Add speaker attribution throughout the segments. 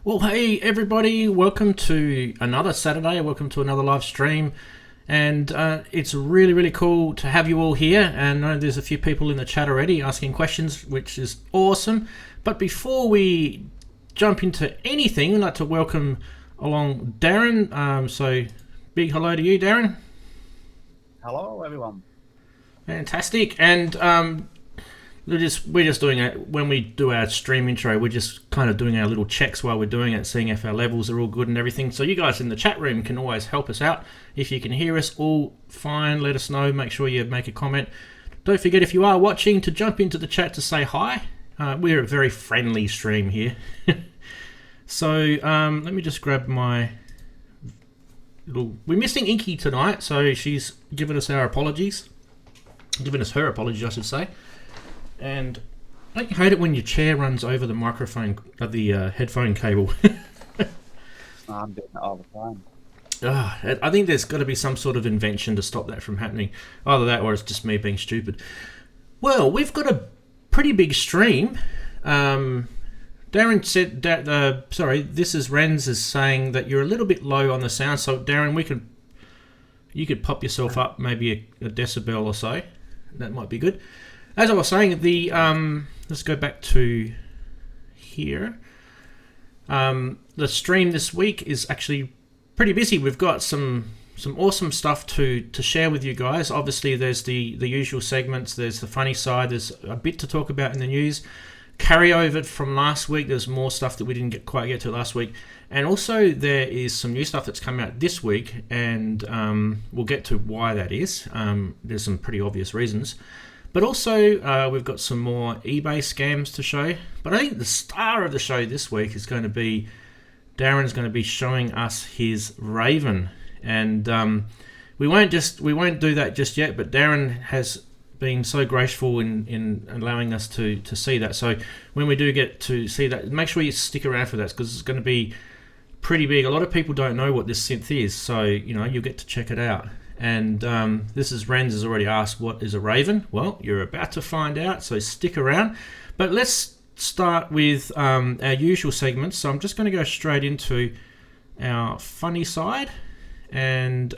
Speaker 1: Well, hey everybody, welcome to another Saturday, welcome to another live stream, and it's really, really cool to have you all here, and I know there's a few people in the chat already asking questions, which is awesome. But before we jump into anything, I'd like to welcome along Daren, so big hello to you, Daren.
Speaker 2: Hello everyone.
Speaker 1: Fantastic. And we're just doing it when we do our stream intro. We're just kind of doing our little checks while we're doing it, seeing if our levels are all good and everything. So you guys in the chat room can always help us out. If you can hear us all fine, let us know. Make sure you make a comment. Don't forget, if you are watching, to jump into the chat to say hi. We're a very friendly stream here. So let me just grab my little. We're missing Inky tonight, so she's given us our apologies. Given us her apologies, I should say. And don't you hate it when your chair runs over the microphone, the headphone cable?
Speaker 2: I'm doing it all the time.
Speaker 1: I think there's got to be some sort of invention to stop that from happening. Either that or it's just me being stupid. Well, we've got a pretty big stream. Daren said that, sorry, this is Renz is saying that you're a little bit low on the sound. So, Daren, you could pop yourself up maybe a decibel or so. That might be good. As I was saying, let's go back to here. The stream this week is actually pretty busy. We've got some awesome stuff to share with you guys. Obviously, there's the usual segments. There's the funny side. There's a bit to talk about in the news. Carryover from last week. There's more stuff that we didn't quite get to last week. And also, there is some new stuff that's come out this week, and we'll get to why that is. There's some pretty obvious reasons. But also, we've got some more eBay scams to show. But I think the star of the show this week is going to be Daren's going to be showing us his Raven, and we won't do that just yet. But Daren has been so graceful in allowing us to see that. So when we do get to see that, make sure you stick around for that, because it's going to be pretty big. A lot of people don't know what this synth is, so you'll get to check it out. And this is Renz has already asked, what is a Raven? Well, you're about to find out, so stick around. But let's start with our usual segments. So I'm just going to go straight into our funny side, and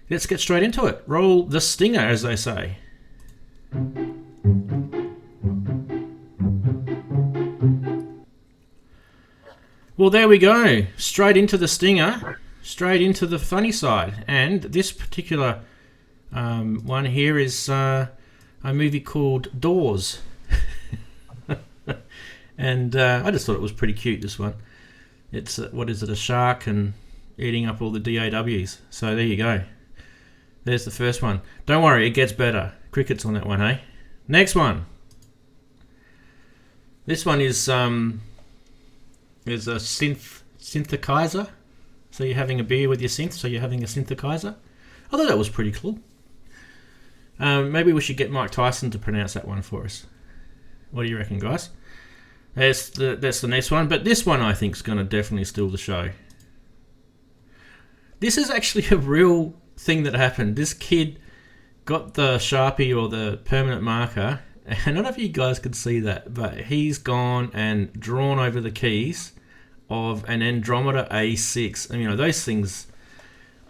Speaker 1: let's get straight into it. Roll the stinger, as they say. Well, there we go. Straight into the stinger. Straight into the funny side. And this particular one here is a movie called Doors. And I just thought it was pretty cute, this one. It's, a shark and eating up all the DAWs. So there you go. There's the first one. Don't worry, it gets better. Cricket's on that one, eh? Next one. This one is a synthesizer. So you're having a beer with your synth, so you're having a synthesizer. I thought that was pretty cool. Maybe we should get Mike Tyson to pronounce that one for us. What do you reckon, guys? That's the next one, but this one I think is going to definitely steal the show. This is actually a real thing that happened. This kid got the Sharpie or the permanent marker, and I don't know if you guys could see that, but he's gone and drawn over the keys of an Andromeda A6. I mean, those things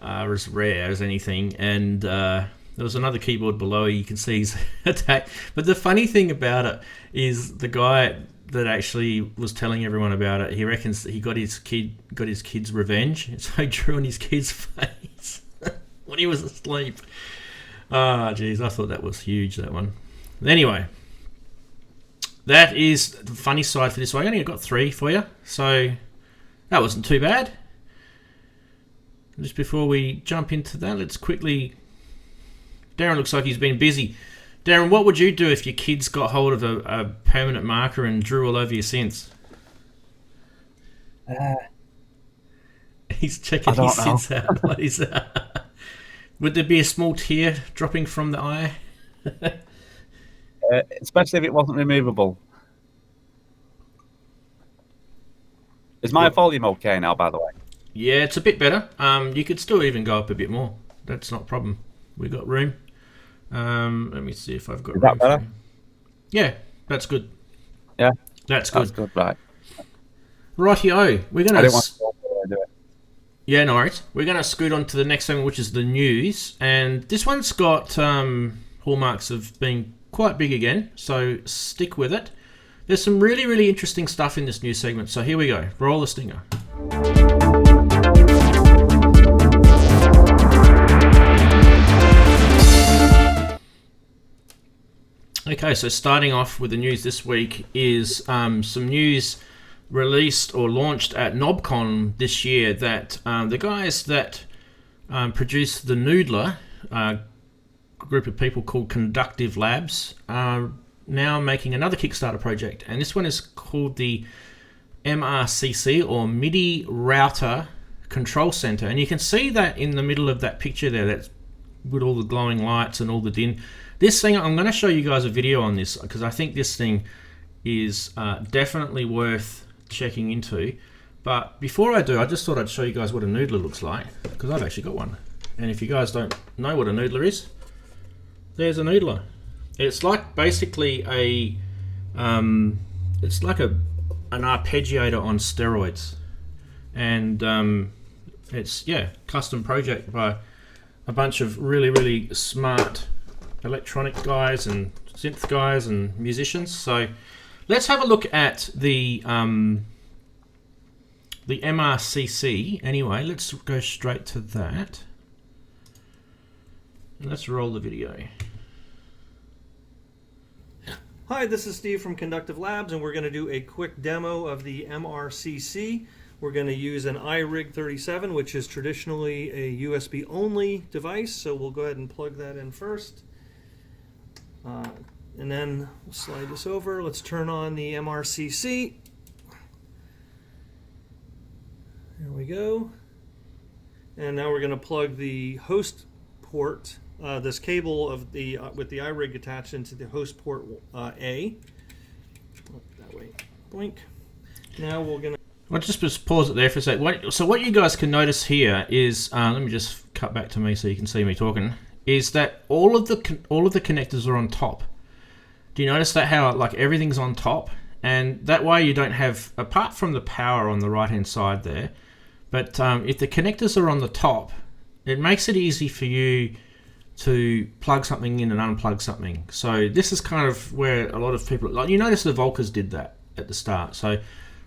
Speaker 1: are as rare as anything, and there was another keyboard below. You can see his attack. But the funny thing about it is the guy that actually was telling everyone about it, he reckons that he got his kid's revenge, so he drew on his kid's face when he was asleep. Ah, geez, I thought that was huge, that one. Anyway, that is the funny side for this one. I only got 3 for you, so that wasn't too bad. Just before we jump into that, let's quickly... Daren looks like he's been busy. Daren, what would you do if your kids got hold of a permanent marker and drew all over your synths? He's checking his synths out. What is that? Would there be a small tear dropping from the eye?
Speaker 2: Especially if it wasn't removable. Is my volume okay now, by the way?
Speaker 1: Yeah, it's a bit better. You could still even go up a bit more. That's not a problem. We've got room. Let me see if I've got room.
Speaker 2: Is that better?
Speaker 1: Yeah, that's good.
Speaker 2: Yeah?
Speaker 1: That's good.
Speaker 2: That's good, right.
Speaker 1: Rightio, we're
Speaker 2: I
Speaker 1: gonna.
Speaker 2: didn't want to go before I do it.
Speaker 1: Yeah, no worries. We're gonna scoot on to the next segment, which is the news, and this one's got hallmarks of being quite big again. So stick with it. There's some really, really interesting stuff in this news segment. So here we go. Roll the stinger. Okay, so starting off with the news this week is some news released or launched at NobCon this year that the guys that produced the Noodler, a group of people called Xils-labs, are now making another Kickstarter project, and this one is called the MRCC, or MIDI Router Control Center, and you can see that in the middle of that picture there, that's with all the glowing lights and all the din. This thing, I'm going to show you guys a video on this because I think this thing is definitely worth checking into. But before I do, I just thought I'd show you guys what a noodler looks like, because I've actually got one. And if you guys don't know what a noodler is, there's a noodler. It's like basically it's like an arpeggiator on steroids, and it's custom project by a bunch of really, really smart electronic guys and synth guys and musicians. So let's have a look at the MRCC. Anyway, let's go straight to that. And let's roll the video.
Speaker 3: Hi, this is Steve from Xils-labs, and we're going to do a quick demo of the MRCC. We're going to use an iRig 37, which is traditionally a USB-only device, so we'll go ahead and plug that in first. And then we'll slide this over. Let's turn on the MRCC. There we go. And now we're going to plug the host port, this cable of the with the iRig attached, into the host port A. That way, blink. Now we're going to.
Speaker 1: I'll just pause it there for a sec. So what you guys can notice here is, let me just cut back to me so you can see me talking, is that all of the connectors are on top. Do you notice that, how like everything's on top? And that way you don't have, apart from the power on the right hand side there, but if the connectors are on the top, it makes it easy for you to plug something in and unplug something. So this is kind of where a lot of people, like you notice the Volkers did that at the start. So a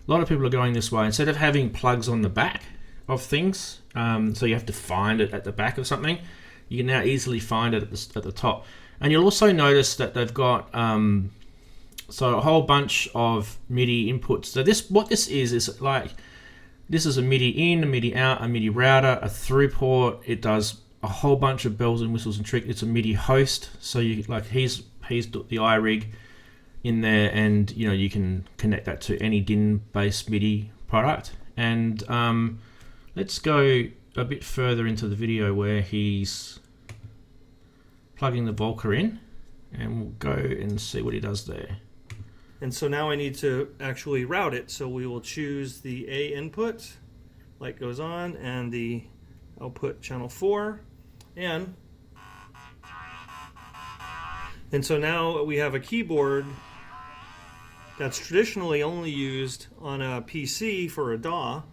Speaker 1: lot of people are going this way. Instead of having plugs on the back of things, so you have to find it at the back of something, you can now easily find it at the top. And you'll also notice that they've got so a whole bunch of MIDI inputs. So what this is like, this is a MIDI in, a MIDI out, a MIDI router, a through port. It does a whole bunch of bells and whistles and tricks. It's a MIDI host, so you like he's the iRig in there, and you know you can connect that to any DIN-based MIDI product. And let's go a bit further into the video where he's plugging the Volker in, and we'll go and see what he does there.
Speaker 3: And so now I need to actually route it. So we will choose the A input, light goes on, and the output channel 4, and so now we have a keyboard that's traditionally only used on a PC for a DAW,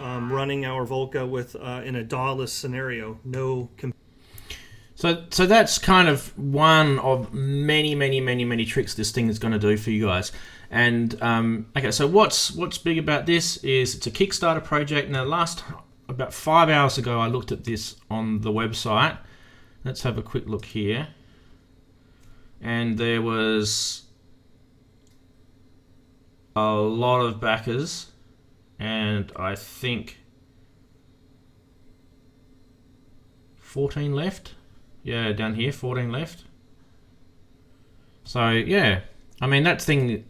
Speaker 3: running our Volca with in a DAW-less scenario, no.
Speaker 1: So that's kind of one of many tricks this thing is going to do for you guys. And okay, so what's big about this is it's a Kickstarter project. Now, about 5 hours ago, I looked at this on the website. Let's have a quick look here. And there was a lot of backers, and I think 14 left. Yeah, down here, 14 left. So, yeah. I mean, that thing,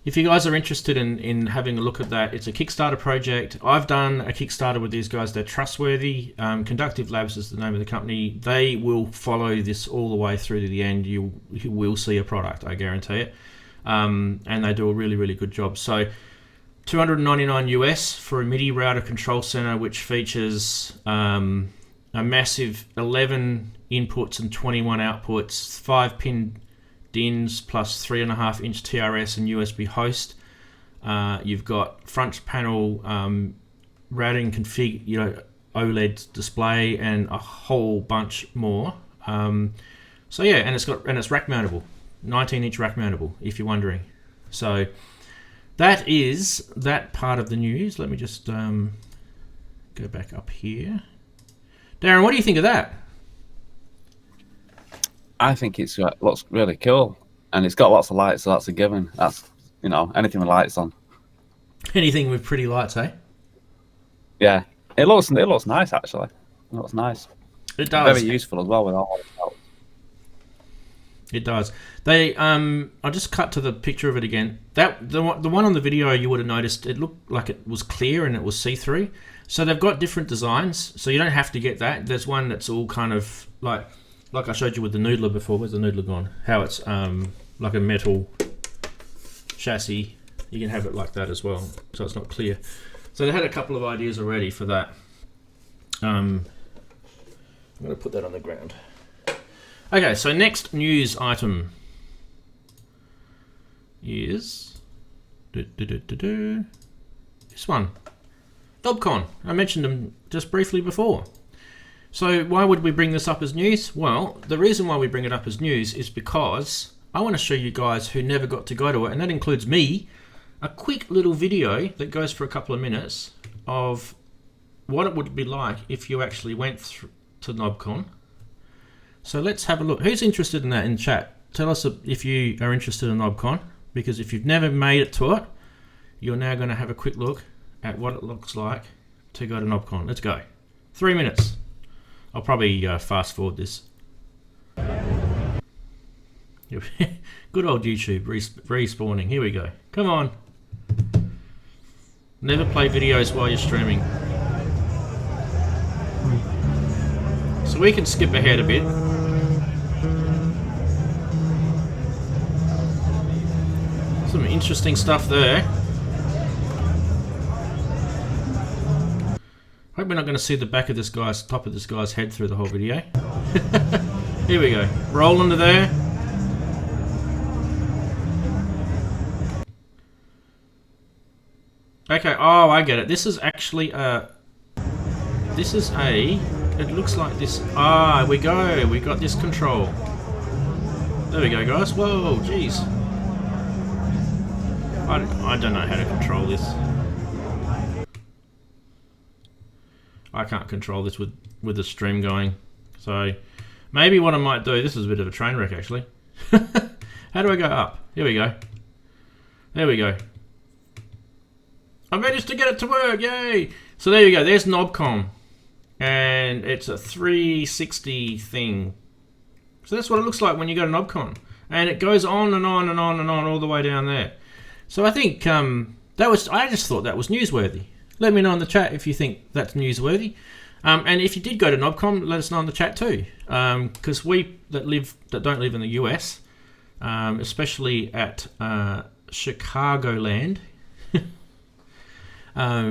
Speaker 1: if you guys are interested in having a look at that, it's a Kickstarter project. I've done a Kickstarter with these guys. They're trustworthy. Xils-labs is the name of the company. They will follow this all the way through to the end. You will see a product, I guarantee it. And they do a really, really good job. So, $299 US for a MIDI router control center, which features a massive 11 inputs and 21 outputs, 5-pin DINs plus 3.5-inch TRS and USB host. You've got front panel routing config, OLED display, and a whole bunch more. So yeah, and it's rack mountable, 19-inch rack mountable, if you're wondering. So that is that part of the news. Let me just go back up here. Daren, what do you think of that?
Speaker 2: I think it looks really cool, and it's got lots of lights, so that's a given. That's anything with lights on.
Speaker 1: Anything with pretty lights, eh?
Speaker 2: Yeah, it looks nice actually. It looks nice.
Speaker 1: It does.
Speaker 2: Very useful as well with all the help.
Speaker 1: It does. They I'll just cut to the picture of it again. The one on the video you would have noticed, it looked like it was clear and it was see-through. So they've got different designs, so you don't have to get that. There's one that's all kind of like I showed you with the Noodler before. Where's the Noodler gone? How it's like a metal chassis. You can have it like that as well, so it's not clear. So they had a couple of ideas already for that. I'm going to put that on the ground. Okay, so next news item is this one. Knobcon. I mentioned them just briefly before. So why would we bring this up as news? Well, the reason why we bring it up as news is because I want to show you guys who never got to go to it, and that includes me, a quick little video that goes for a couple of minutes of what it would be like if you actually went to Knobcon. So let's have a look. Who's interested in that in chat? Tell us if you are interested in Knobcon, because if you've never made it to it, you're now going to have a quick look at what it looks like to go to Knobcon. Let's go. 3 minutes. I'll probably fast forward this. Good old YouTube respawning. Here we go. Come on. Never play videos while you're streaming. So we can skip ahead a bit. Some interesting stuff there. Hope we're not going to see the back of this guy's, top of this guy's head through the whole video. Here we go. Roland there. Okay, oh, I get it. This is actually a... This is a... It looks like this... Ah, we go. We got this control. There we go, guys. Whoa, jeez. I don't know how to control this. I can't control this with the stream going. So, maybe what I might do... This is a bit of a train wreck, actually. How do I go up? Here we go. There we go. I managed to get it to work, yay! So there you go, there's Knobcon. And it's a 360 thing. So that's what it looks like when you go to Knobcon. And it goes on and on and on and on all the way down there. So I think I just thought that was newsworthy. Let me know in the chat if you think that's newsworthy. And if you did go to Knobcon, let us know in the chat too. Because we that don't live in the US, especially at Chicagoland,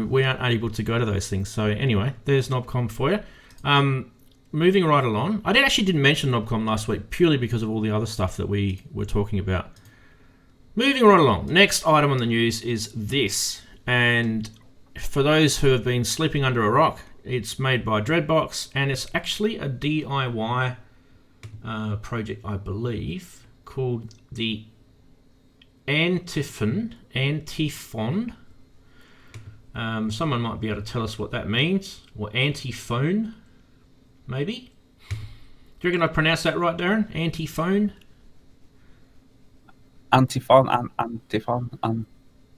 Speaker 1: we aren't able to go to those things. So anyway, there's Knobcon for you. Moving right along. I didn't mention Knobcon last week purely because of all the other stuff that we were talking about. Moving right along. Next item on the news is this. And for those who have been sleeping under a rock, it's made by Dreadbox, and it's actually a DIY project, I believe, called the Antiphon. Someone might be able to tell us what that means, or antiphone, maybe. Do you reckon I pronounced that right, Daren? Antiphone.
Speaker 2: Antiphon.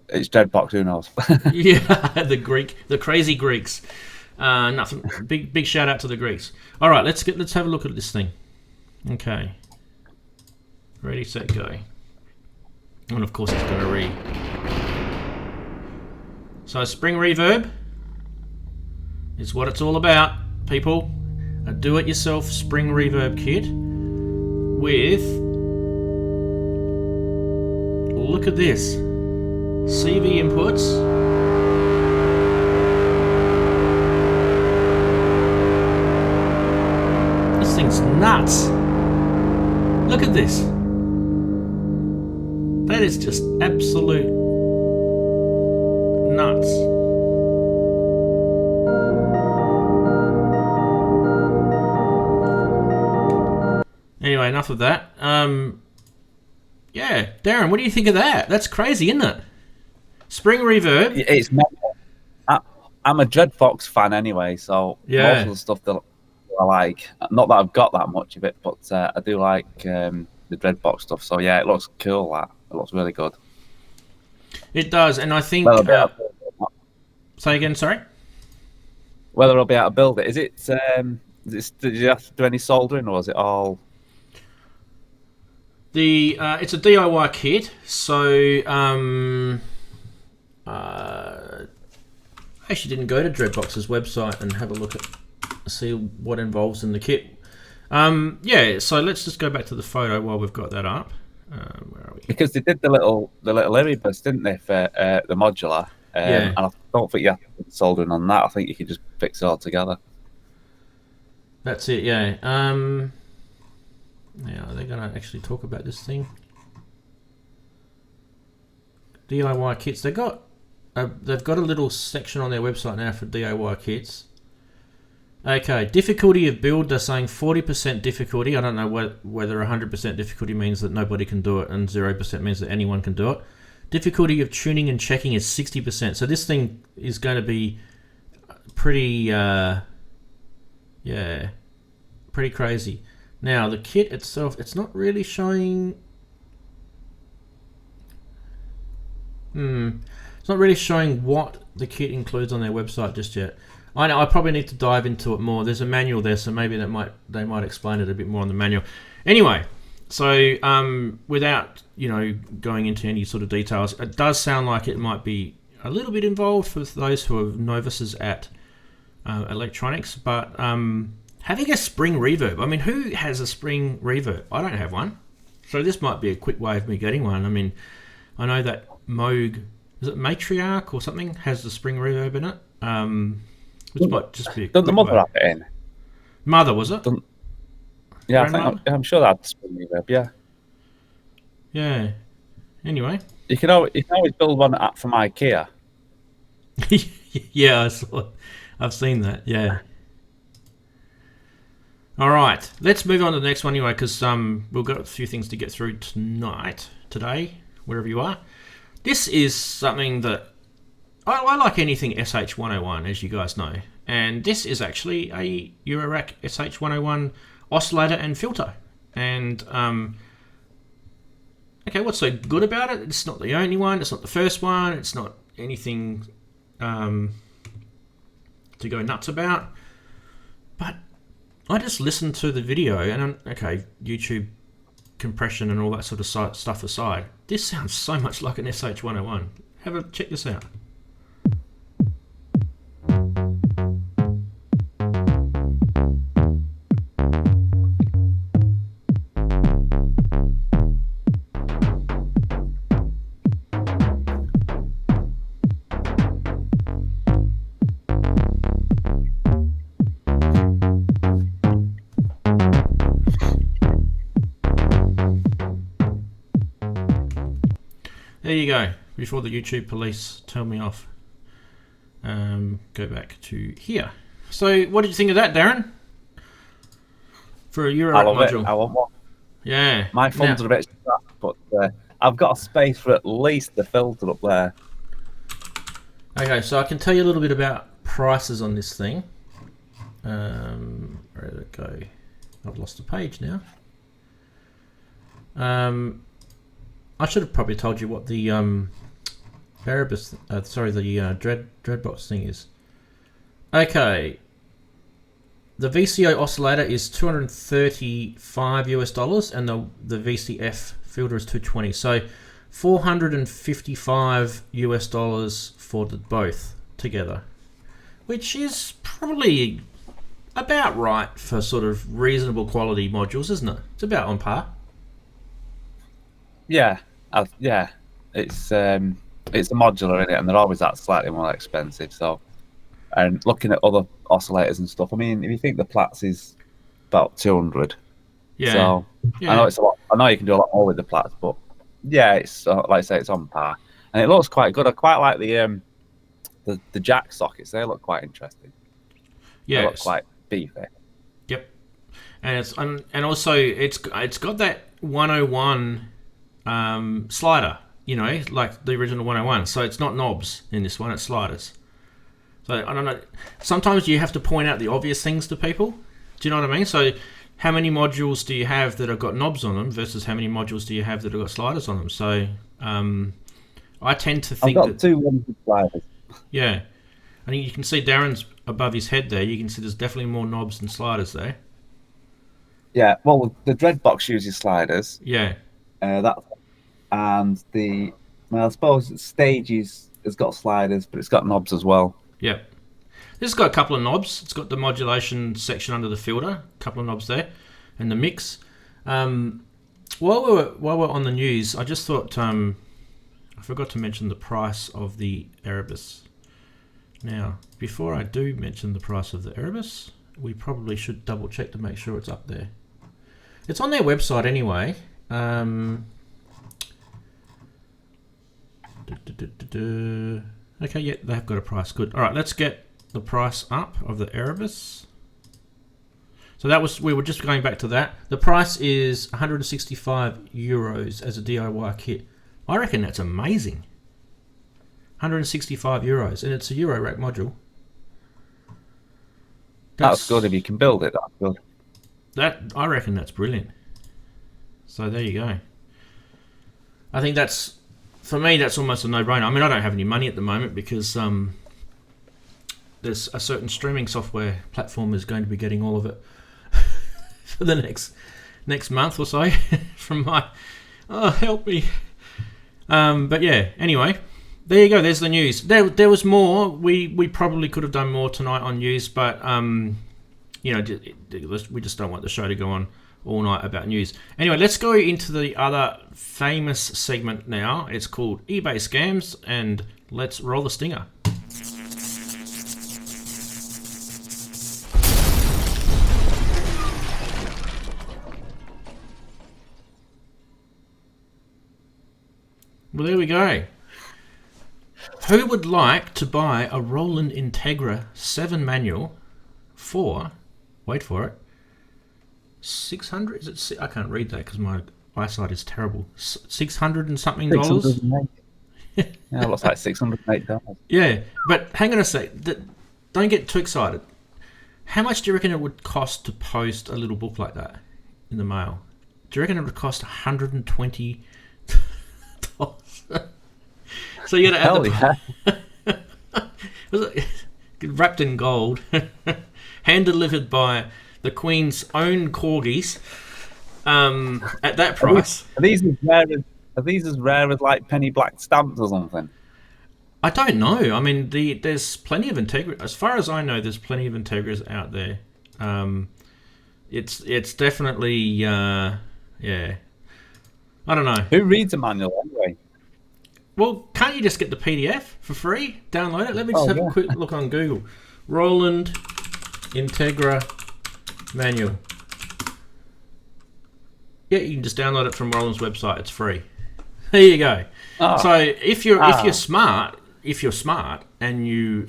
Speaker 2: It's Dreadbox. Who knows?
Speaker 1: Yeah, the crazy Greeks. Nothing. Big shout out to the Greeks. All right, let's have a look at this thing. Okay. Ready, set, go. And of course, it's going to read. So spring reverb is what it's all about, people. A do-it-yourself spring reverb kit with, look at this, CV inputs. This thing's nuts. Look at this. That is just absolute nuts. Anyway, enough of that. Yeah, Daren, what do you think of that? That's crazy, isn't it? Spring reverb.
Speaker 2: It's I'm a Dreadbox fan anyway, so most of the stuff that I like, not that I've got that much of it, but I do like the Dreadbox stuff. So yeah, it looks cool. It looks really good.
Speaker 1: It does, and I think. Say again, sorry.
Speaker 2: Whether I'll be able to build it, is it? Did you have to do any soldering, or is it all?
Speaker 1: It's a DIY kit, so I actually didn't go to Dreadbox's website and have a look at see what involves in the kit. Yeah, so let's just go back to the photo while we've got that up. Where are we?
Speaker 2: Because they did the little Erebus, didn't they, for the modular?
Speaker 1: Yeah.
Speaker 2: And I don't think you have to put soldering on that. I think you can just fix it all together.
Speaker 1: That's it, yeah. Now, are they going to actually talk about this thing? DIY kits. They've got a little section on their website now for DIY kits. Okay, difficulty of build. They're saying 40% difficulty. I don't know whether 100% difficulty means that nobody can do it and 0% means that anyone can do it. Difficulty of tuning and checking is 60%. So this thing is going to be pretty, pretty crazy. Now, the kit itself, it's not really showing... It's not really showing what the kit includes on their website just yet. I know, I probably need to dive into it more. There's a manual there, so maybe they might explain it a bit more on the manual. Anyway, so without, going into any sort of details, it does sound like it might be a little bit involved for those who are novices at electronics, but... having a spring reverb. I mean, who has a spring reverb? I don't have one. So this might be a quick way of me getting one. I mean, I know that Moog, is it Matriarch or something, has the spring reverb in it. Which might just be a quick
Speaker 2: the Mother
Speaker 1: way.
Speaker 2: have it in?
Speaker 1: Mother, was it?
Speaker 2: Yeah, I'm sure that's spring reverb, yeah.
Speaker 1: Yeah. Anyway.
Speaker 2: You can always build one from IKEA.
Speaker 1: Yeah, I saw it. I've seen that, yeah. All right, let's move on to the next one anyway, because we've got a few things to get through today, wherever you are. This is something that I like anything SH101, as you guys know, and this is actually a Eurorack SH101 oscillator and filter. And okay, what's so good about it? It's not the only one. It's not the first one. It's not anything to go nuts about, but I just listened to the video, and okay, YouTube compression and all that sort of stuff aside, this sounds so much like an SH101. Check this out. There you go. Before the YouTube police tell me off. Go back to here. So, what did you think of that, Daren? For a Euro module.
Speaker 2: I want one.
Speaker 1: Yeah.
Speaker 2: My funds are a bit strapped, but I've got a space for at least the filter up there.
Speaker 1: Okay, so I can tell you a little bit about prices on this thing. Where did it go? I've lost the page now. I should have probably told you what the Erebus, the Dreadbox thing is. Okay, the VCO oscillator is $235 and the VCF filter is $220. So $455 for the both together, which is probably about right for sort of reasonable quality modules, isn't it? It's about on par.
Speaker 2: Yeah, it's a modular in it, and they're always that slightly more expensive. So, and looking at other oscillators and stuff, I mean, if you think the Platts is about 200,
Speaker 1: yeah.
Speaker 2: So
Speaker 1: yeah.
Speaker 2: I know it's a lot. I know you can do a lot more with the Platts, but yeah, it's like I say, it's on par, and it looks quite good. I quite like the the jack sockets, they look quite interesting.
Speaker 1: Yeah,
Speaker 2: they look quite beefy.
Speaker 1: Yep, and also it's got that 101 slider, you know, like the original 101. So it's not knobs in this one; it's sliders. So I don't know. Sometimes you have to point out the obvious things to people. Do you know what I mean? So how many modules do you have that have got knobs on them versus how many modules do you have that have got sliders on them? So I tend to think
Speaker 2: I've got two ones with sliders.
Speaker 1: Yeah, I think you can see Daren's above his head there. You can see there's definitely more knobs than sliders there.
Speaker 2: Yeah, well, the Dreadbox uses sliders.
Speaker 1: Yeah.
Speaker 2: I suppose Stages has got sliders, but it's got knobs as well.
Speaker 1: Yeah. This has got a couple of knobs. It's got the modulation section under the filter, a couple of knobs there, and the mix. While we're on the news, I just thought I forgot to mention the price of the Erebus. Now, before I do mention the price of the Erebus, we probably should double check to make sure it's up there. It's on their website anyway. Okay, yeah, they've got a price. Good. All right, let's get the price up of the Erebus. So we were just going back to that. The price is 165 euros as a DIY kit. I reckon that's amazing. 165 euros, and it's a Eurorack module.
Speaker 2: That's good if you can build it. That's good.
Speaker 1: I reckon that's brilliant. So there you go. I think for me, that's almost a no-brainer. I mean, I don't have any money at the moment because there's a certain streaming software platform is going to be getting all of it for the next month or so from my... Oh, help me. But yeah, anyway, there you go. There's the news. There was more. We probably could have done more tonight on news, but you know, we just don't want the show to go on all night about news. Anyway, let's go into the other famous segment now. It's called eBay Scams, and let's roll the stinger. Well, there we go. Who would like to buy a Roland Integra 7 manual for, wait for it, 600? Is it? I can't read that because my eyesight is terrible. 600 and something dollars.
Speaker 2: Yeah, it looks like $608.
Speaker 1: Yeah, but hang on a sec. Don't get too excited. How much do you reckon it would cost to post a little book like that in the mail? Do you reckon it would cost $120? So you got to add the wrapped in gold, hand delivered by the Queen's own corgis. At that price,
Speaker 2: are these as rare as like penny black stamps or something?
Speaker 1: I don't know. I mean, there's plenty of Integra. As far as I know, there's plenty of Integras out there. It's definitely yeah. I don't know.
Speaker 2: Who reads a manual anyway?
Speaker 1: Well, can't you just get the PDF for free? Download it. Let me just have a quick look on Google. Roland Integra manual. Yeah, you can just download it from Roland's website. It's free. There you go. Oh. So if you're smart and you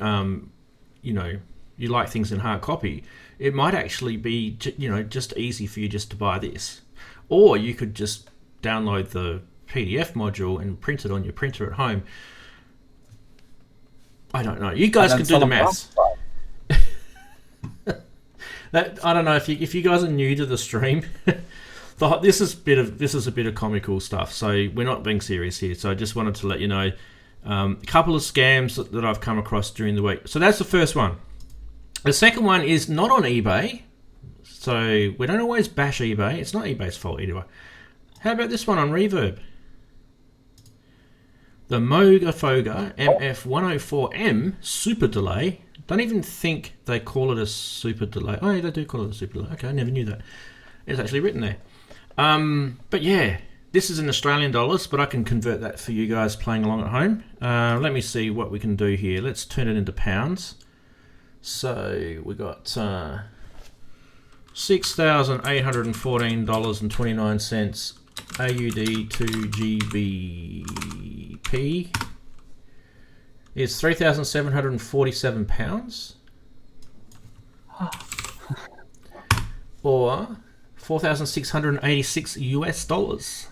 Speaker 1: you like things in hard copy, it might actually be just easy for you just to buy this, or you could just download the PDF module and print it on your printer at home. I don't know. You guys can do the maths. I don't know if you guys are new to the stream. This is a bit of comical stuff. So we're not being serious here. So I just wanted to let you know a couple of scams that I've come across during the week. So that's the first one. The second one is not on eBay. So we don't always bash eBay. It's not eBay's fault either. How about this one on Reverb? The Moog MF104M Super Delay. Don't even think they call it a Super Delay. Oh, yeah, they do call it a Super Delay. Okay, I never knew that. It's actually written there. But yeah, this is in Australian dollars, but I can convert that for you guys playing along at home. Let me see what we can do here. Let's turn it into pounds. So we got $6,814.29 AUD to GBP. is £3,747 or $4,686 US.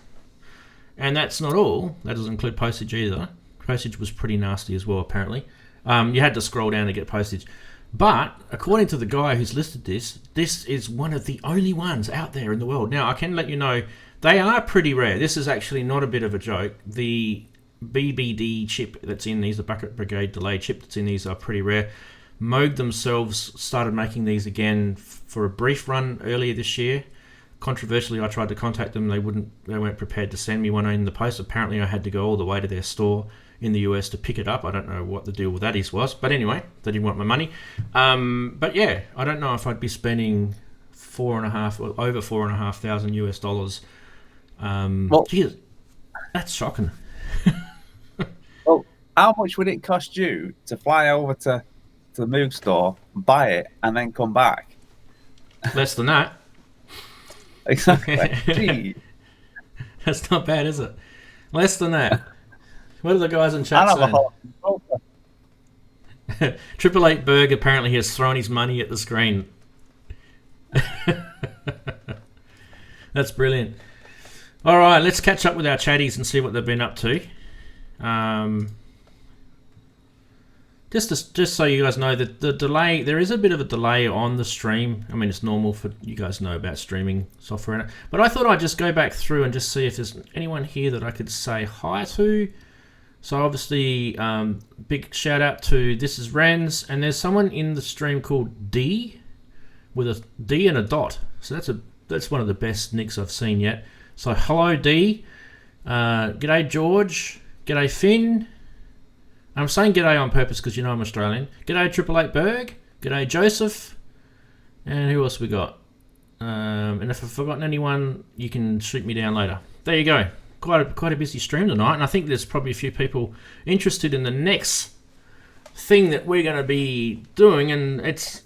Speaker 1: And that's not all. That doesn't include postage either. Postage was pretty nasty as well, apparently. You had to scroll down to get postage. But according to the guy who's listed this, this is one of the only ones out there in the world. Now, I can let you know, they are pretty rare. This is actually not a bit of a joke. The BBD chip that's in these, the Bucket Brigade delay chip that's in these, are pretty rare. Moog themselves started making these again for a brief run earlier this year. Controversially, I tried to contact them. They weren't prepared to send me one in the post. Apparently, I had to go all the way to their store in the US to pick it up. I don't know what the deal with that was, but anyway, they didn't want my money. But yeah, I don't know if I'd be spending over $4,500 US. Well, geez, that's shocking.
Speaker 2: Well, how much would it cost you to fly over to the Moog store, buy it, and then come back?
Speaker 1: Less than that.
Speaker 2: Exactly. Gee.
Speaker 1: That's not bad, is it? Less than that. What are the guys in chat saying? 888 Berg apparently has thrown his money at the screen. That's brilliant. All right, let's catch up with our chatties and see what they've been up to. Just so you guys know that the delay, there is a bit of a delay on the stream. I mean, it's normal for you guys know about streaming software. But I thought I'd just go back through and just see if there's anyone here that I could say hi to. So obviously, big shout out to This Is Renz, and there's someone in the stream called D, with a D and a dot. So that's one of the best nicks I've seen yet. So hello D, g'day George, g'day Finn. I'm saying g'day on purpose because you know I'm Australian. G'day 888 Berg, g'day Joseph, and who else we got? And if I've forgotten anyone, you can shoot me down later. There you go. Quite a busy stream tonight, and I think there's probably a few people interested in the next thing that we're going to be doing, and it's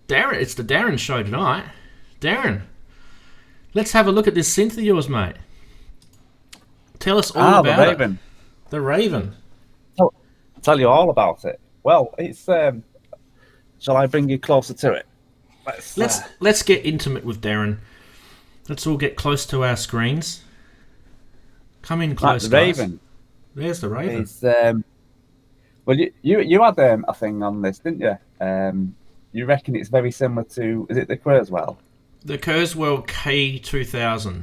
Speaker 1: Daren. It's the Daren show tonight. Daren, let's have a look at this synth of yours, mate. Tell us all about
Speaker 2: the Raven.
Speaker 1: The Raven.
Speaker 2: I'll tell you all about it. Well, it's. Shall I bring you closer to it?
Speaker 1: Let's get intimate with Daren. Let's all get close to our screens. Come in close,
Speaker 2: the Raven.
Speaker 1: Guys. There's the Raven.
Speaker 2: It's, well, you had a thing on this, didn't you? You reckon it's very similar to, is it the Kurzweil?
Speaker 1: The Kurzweil K2000.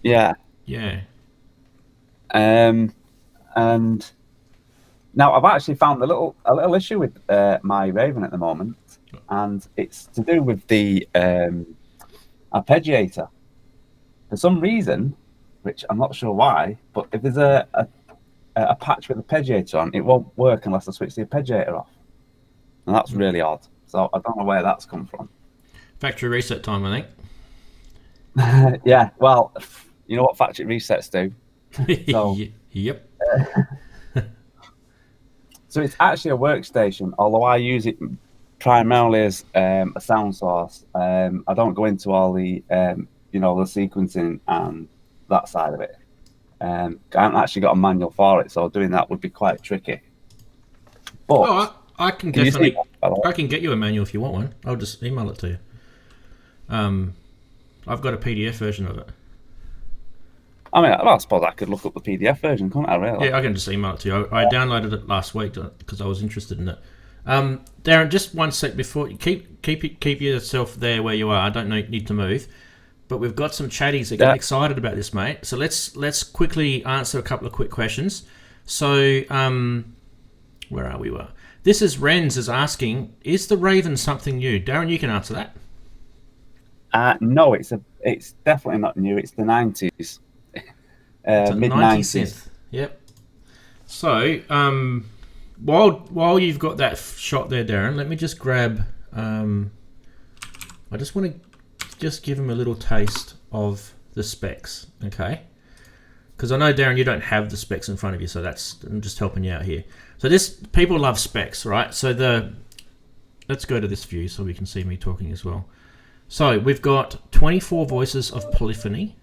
Speaker 2: Yeah.
Speaker 1: Yeah.
Speaker 2: And now I've actually found a little issue with my Raven at the moment, and it's to do with the arpeggiator. For some reason, which I'm not sure why, but if there's a patch with the arpeggiator on, it won't work unless I switch the arpeggiator off. And that's really odd. So I don't know where that's come from. Factory
Speaker 1: reset time, I
Speaker 2: think. Yeah, well, you know what factory resets do. So,
Speaker 1: yep.
Speaker 2: So it's actually a workstation, although I use it primarily as a sound source. I don't go into all the, the sequencing and that side of it. I haven't actually got a manual for it, so doing that would be quite tricky. But
Speaker 1: I can definitely, I can get you a manual if you want one. I'll just email it to you. I've got a PDF version of it.
Speaker 2: I mean, I suppose I could look up the PDF version, can't I, really?
Speaker 1: Yeah, I can just email it to you. I downloaded it last week because I was interested in it. Daren, just one sec before you keep yourself there where you are. I don't need to move. But we've got some chatties that get excited about this, mate. So let's quickly answer a couple of quick questions. So, where are we? This is Renz is asking, is the Raven something new? Daren, you can answer that.
Speaker 2: No, it's definitely not new. It's the 90s. Mid-90s
Speaker 1: synth. Yep. So, while you've got that shot there, Daren, let me just grab. I just want to give him a little taste of the specs, okay? Because I know, Daren, you don't have the specs in front of you, so I'm just helping you out here. So people love specs, right? So let's go to this view so we can see me talking as well. So we've got 24 voices of polyphony.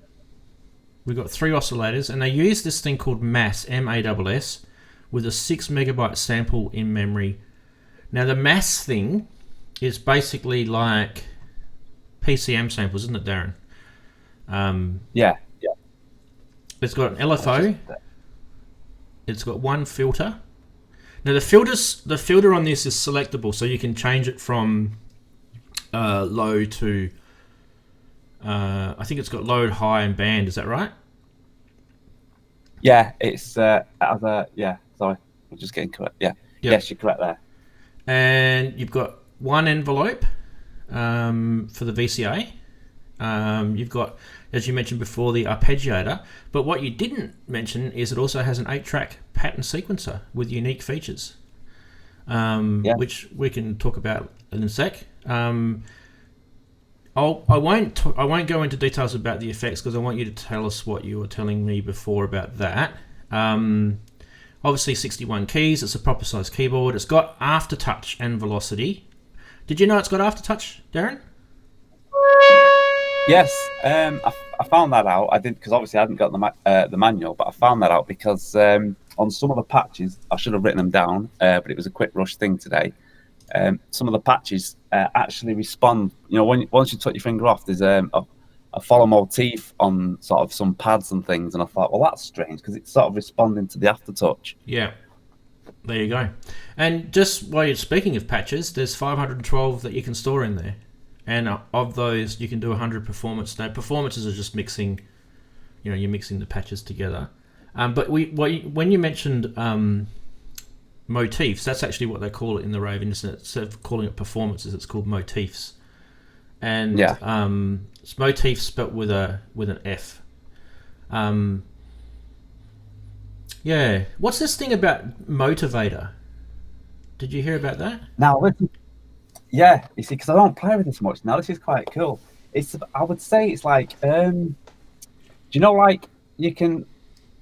Speaker 1: We've got 3 oscillators, and they use this thing called MAS, M-A-S-S, with a 6 megabyte sample in memory. Now the mass thing is basically like PCM samples, isn't it, Daren?
Speaker 2: Yeah.
Speaker 1: It's got an LFO. It's got one filter. Now the filter on this is selectable, so you can change it from low to I think it's got low, high, and band. Is that right?
Speaker 2: Yeah, it's sorry, I'm just getting correct. Yeah,
Speaker 1: yep.
Speaker 2: Yes, you're correct there.
Speaker 1: And you've got one envelope for the VCA. You've got, as you mentioned before, the arpeggiator. But what you didn't mention is it also has an 8-track pattern sequencer with unique features, which we can talk about in a sec. I won't go into details about the effects because I want you to tell us what you were telling me before about that. Obviously 61 keys, it's a proper size keyboard. It's got aftertouch and velocity. Did you know it's got aftertouch, Daren?
Speaker 2: Yes, I found that out. I didn't, because obviously I hadn't got the manual, but I found that out because on some of the patches, I should have written them down, but it was a quick rush thing today. Some of the patches actually respond. You know, once you touch your finger off, there's a follow motif on sort of some pads and things, and I thought, well, that's strange because it's sort of responding to the aftertouch.
Speaker 1: Yeah, there you go. And just while you're speaking of patches, there's 512 that you can store in there. And of those, you can do 100 performance. Now, performances are just mixing, you're mixing the patches together. But when you mentioned motifs, that's actually what they call it in the Raven, isn't it? Instead of calling it performances, it's called motifs. And it's motifs, but with an F. What's this thing about motivator? Did you hear about that?
Speaker 2: Now, yeah, you see, because I don't play with this much now. This is quite cool. I would say it's like, do you know, like you can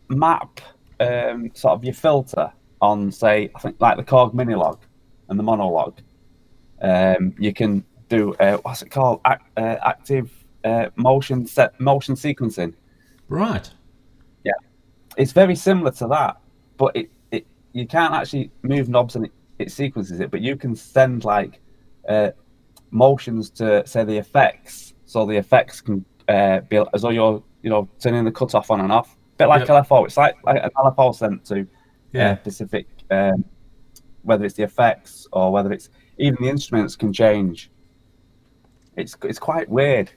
Speaker 2: map sort of your filter on, say, I think like the Korg mini log and the mono log. You can do what's it called? Active motion sequencing.
Speaker 1: Right.
Speaker 2: Yeah, it's very similar to that, but you can't actually move knobs and it sequences it, but you can send like motions to, say, the effects, so the effects can be as though you're turning the cutoff on and off, a bit like LFO. It's like an LFO sent to specific, whether it's the effects or whether it's even the instruments can change. It's quite weird.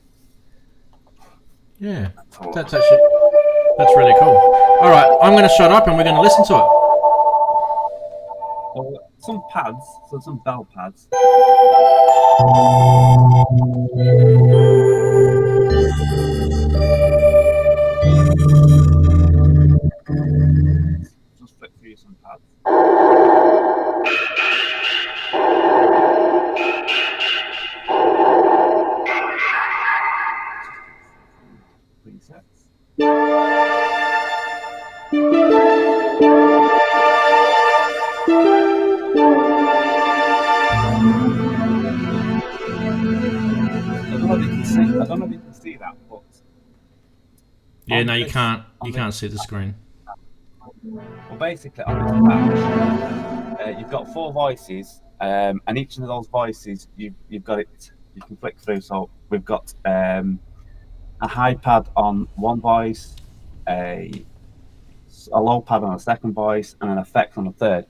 Speaker 1: Yeah, that's really cool. All right, I'm going to shut up and we're going to listen to it.
Speaker 2: Some pads, so some bell pads. Just flick through some pads. Presets. I don't know if you can see that, but
Speaker 1: you can't. You can't see the screen.
Speaker 2: Well, basically, on this patch, you've got 4 voices, and each of those voices, you've got it. You can flick through. So we've got a high pad on one voice, a low pad on a second voice, and an effect on a third.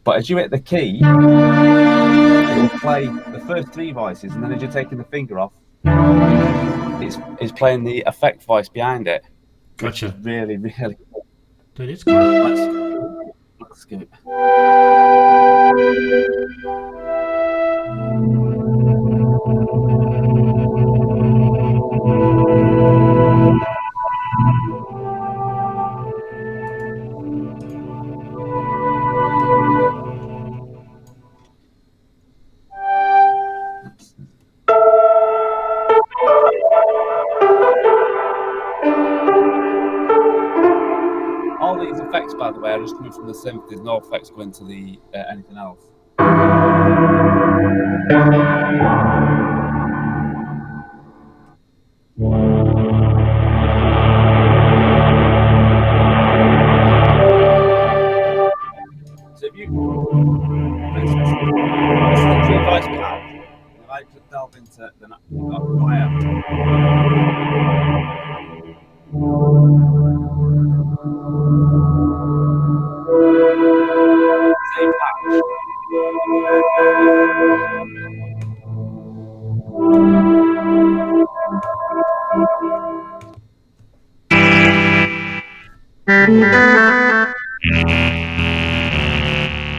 Speaker 2: But as you hit the key, it will play the first 3 voices, and then as you're taking the finger off, it's playing the effect voice behind it.
Speaker 1: Gotcha.
Speaker 2: Which is really, really cool.
Speaker 1: That is cool.
Speaker 2: Let's go. All these effects, by the way, are just coming from the synth. There's no effects going to the anything else.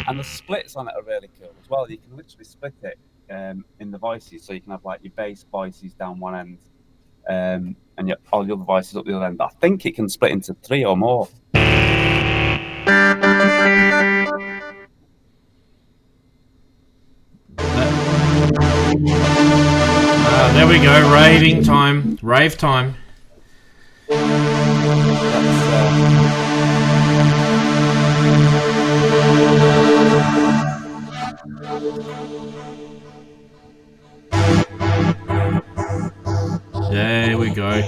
Speaker 2: And the splits on it are really cool as well. You can literally split it in the voices, so you can have like your bass voices down one end, and all the other voices up the other end. I think it can split into 3 or more.
Speaker 1: There we go, raving time, rave time. There we go.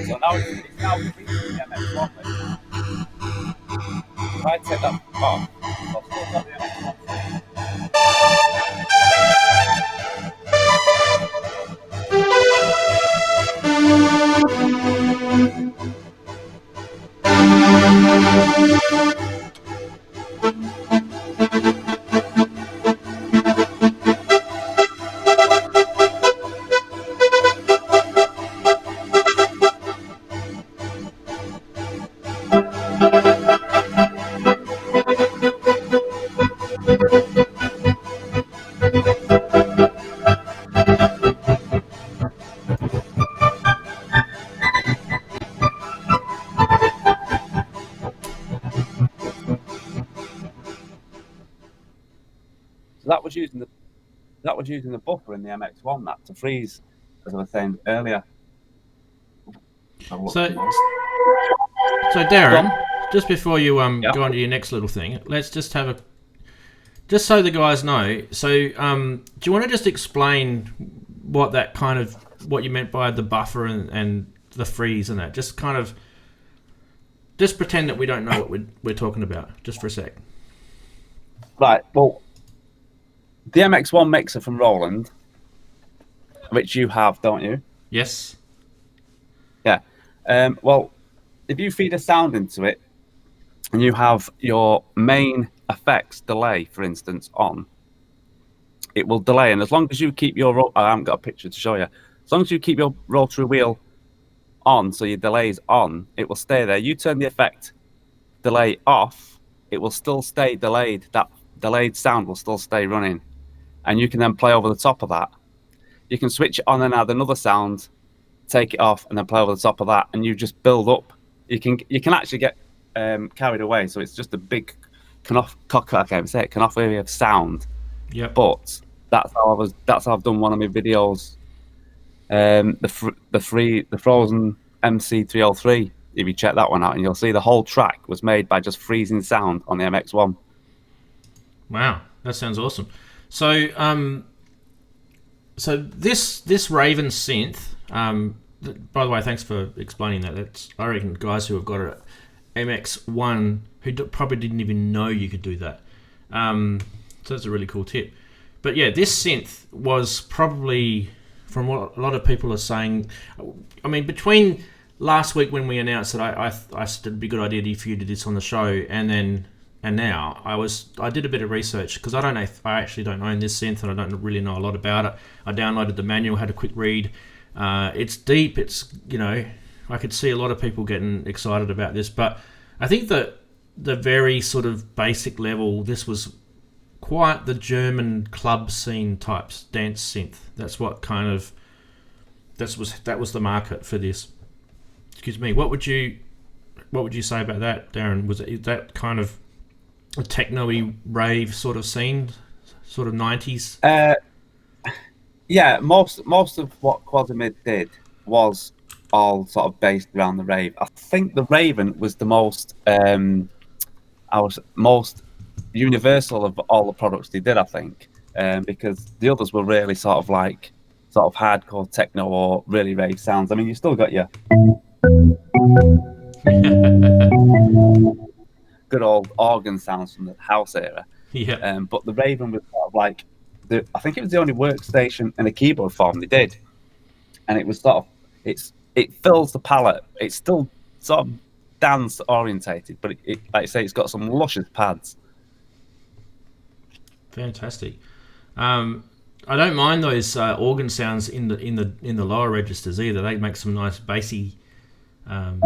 Speaker 2: So now it's now free to the MX1. If I take that off, I'll still got the MX1. That was using the buffer in the MX1 that to freeze, as I was saying earlier.
Speaker 1: So Daren, just before you go on to your next little thing, let's just have just so the guys know. So do you want to just explain what you meant by the buffer and the freeze and that? Just pretend that we don't know what we're talking about, just for a sec.
Speaker 2: Right. Well, the MX1 mixer from Roland, which you have, don't you?
Speaker 1: Yes.
Speaker 2: Yeah. Well, if you feed a sound into it and you have your main effects delay, for instance, on, it will delay. And as long as you keep your... I haven't got a picture to show you. As long as you keep your rotary wheel on, so your delay is on, it will stay there. You turn the effect delay off, it will still stay delayed. That delayed sound will still stay running. And you can then play over the top of that. You can switch it on and add another sound, take it off, and then play over the top of that, and you just build up. You can actually get carried away, so it's just a big cacophony of sound.
Speaker 1: Yeah.
Speaker 2: But that's how I've done one of my videos. The Frozen MC303. If you check that one out, and you'll see the whole track was made by just freezing sound on the MX1.
Speaker 1: Wow, that sounds awesome. So, this Raven synth. By the way, thanks for explaining that. That's, I reckon, guys who have got a MX1 who probably didn't even know you could do that. So that's a really cool tip. But yeah, this synth was probably, from what a lot of people are saying, I mean, between last week when we announced that I said it'd be a good idea for you to do this on the show, and now I did a bit of research because I actually don't own this synth and I don't really know a lot about it. I downloaded the manual, had a quick read. It's deep. It's, I could see a lot of people getting excited about this, but I think that the very sort of basic level, this was quite the German club scene types dance synth. That's what that was the market for this. Excuse me. What would you say about that, Daren? Is that kind of a techno-y rave sort of scene, sort of 90s?
Speaker 2: Yeah, most of what Quasimidi did was all sort of based around the rave. I think the Raven was the most most universal of all the products they did, I think, because the others were really sort of hardcore techno or really rave sounds. I mean, you still got your good old organ sounds from the house era.
Speaker 1: Yeah.
Speaker 2: But the Raven was sort of like I think it was the only workstation and a keyboard form they did. and it was sort of it fills the palette. It's still sort of dance orientated, but it like I say, it's got some luscious pads.
Speaker 1: Fantastic. I don't mind those organ sounds in the lower registers either. They make some nice bassy. And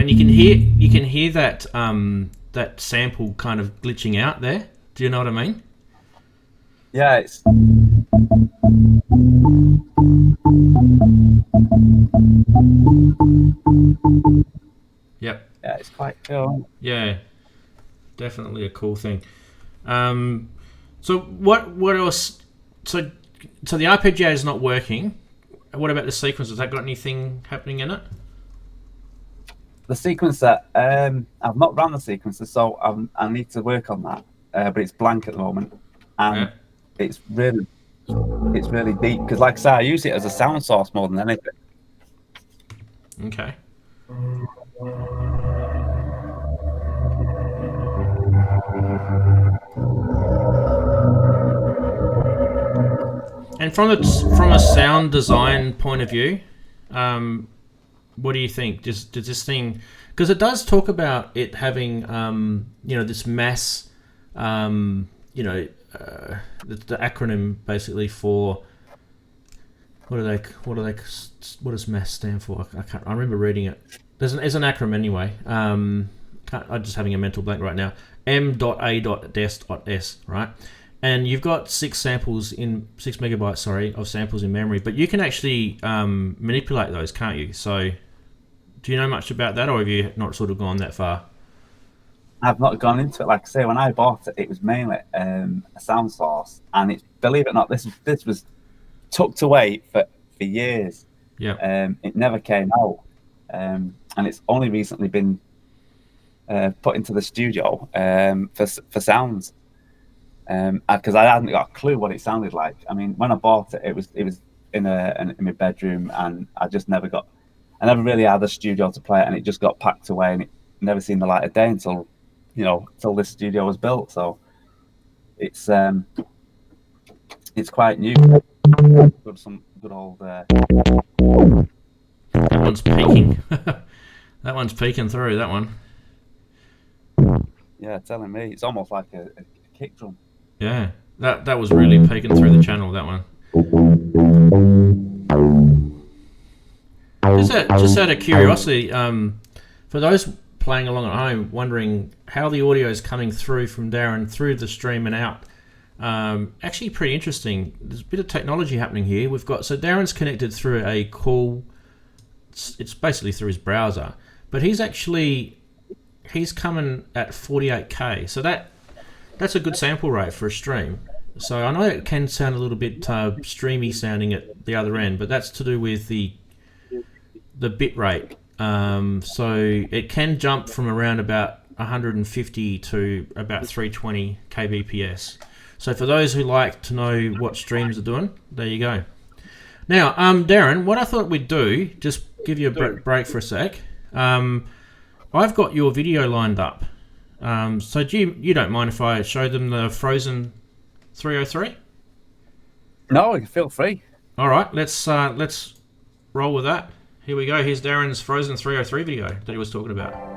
Speaker 1: you can hear that that sample kind of glitching out there. Do you know what I mean?
Speaker 2: Yeah, it's.
Speaker 1: Yep.
Speaker 2: Yeah, it's quite cool.
Speaker 1: Yeah, definitely a cool thing. So what else? So the arpeggiator is not working. What about the sequencer? Has that got anything happening in it?
Speaker 2: The sequencer, I've not run the sequencer, so I need to work on that. But it's blank at the moment, and it's really deep because, like I say, I use it as a sound source more than anything.
Speaker 1: Okay. And from a sound design point of view, what do you think? Does this thing, because it does talk about it having this mass, the acronym basically for what does mass stand for? I remember reading it. There's an acronym anyway. I'm just having a mental blank right now. M.A.Des.S, right? And you've got 6 megabytes of samples in memory, but you can actually manipulate those, can't you? So do you know much about that, or have you not sort of gone that far?
Speaker 2: I've not gone into it. Like I say, when I bought it, it was mainly a sound source, and it's, believe it or not, this was tucked away for years.
Speaker 1: Yeah.
Speaker 2: It never came out, and it's only recently been put into the studio for sounds. Because I hadn't got a clue what it sounded like. I mean, when I bought it, it was in my bedroom, and I never really had a studio to play it, and it just got packed away, and it never seen the light of day until this studio was built. So it's quite new. Some good old.
Speaker 1: That one's peaking. That one's peeking through. That one.
Speaker 2: Yeah, telling me it's almost like a kick drum.
Speaker 1: Yeah, that was really peeking through the channel, that one. Just out of curiosity, for those playing along at home, wondering how the audio is coming through from Daren through the stream and out. Actually, pretty interesting. There's a bit of technology happening here. So Daren's connected through a call. It's basically through his browser, but he's coming at 48K. So that's a good sample rate for a stream. So I know it can sound a little bit streamy sounding at the other end, but that's to do with the bit rate. So it can jump from around about 150 to about 320 kbps. So for those who like to know what streams are doing, there you go. Now, Daren, what I thought we'd do, just give you a break for a sec. I've got your video lined up. So you don't mind if I show them the Frozen 303?
Speaker 2: No, feel free.
Speaker 1: All right, let's roll with that. Here we go. Here's Daren's Frozen 303 video that he was talking about.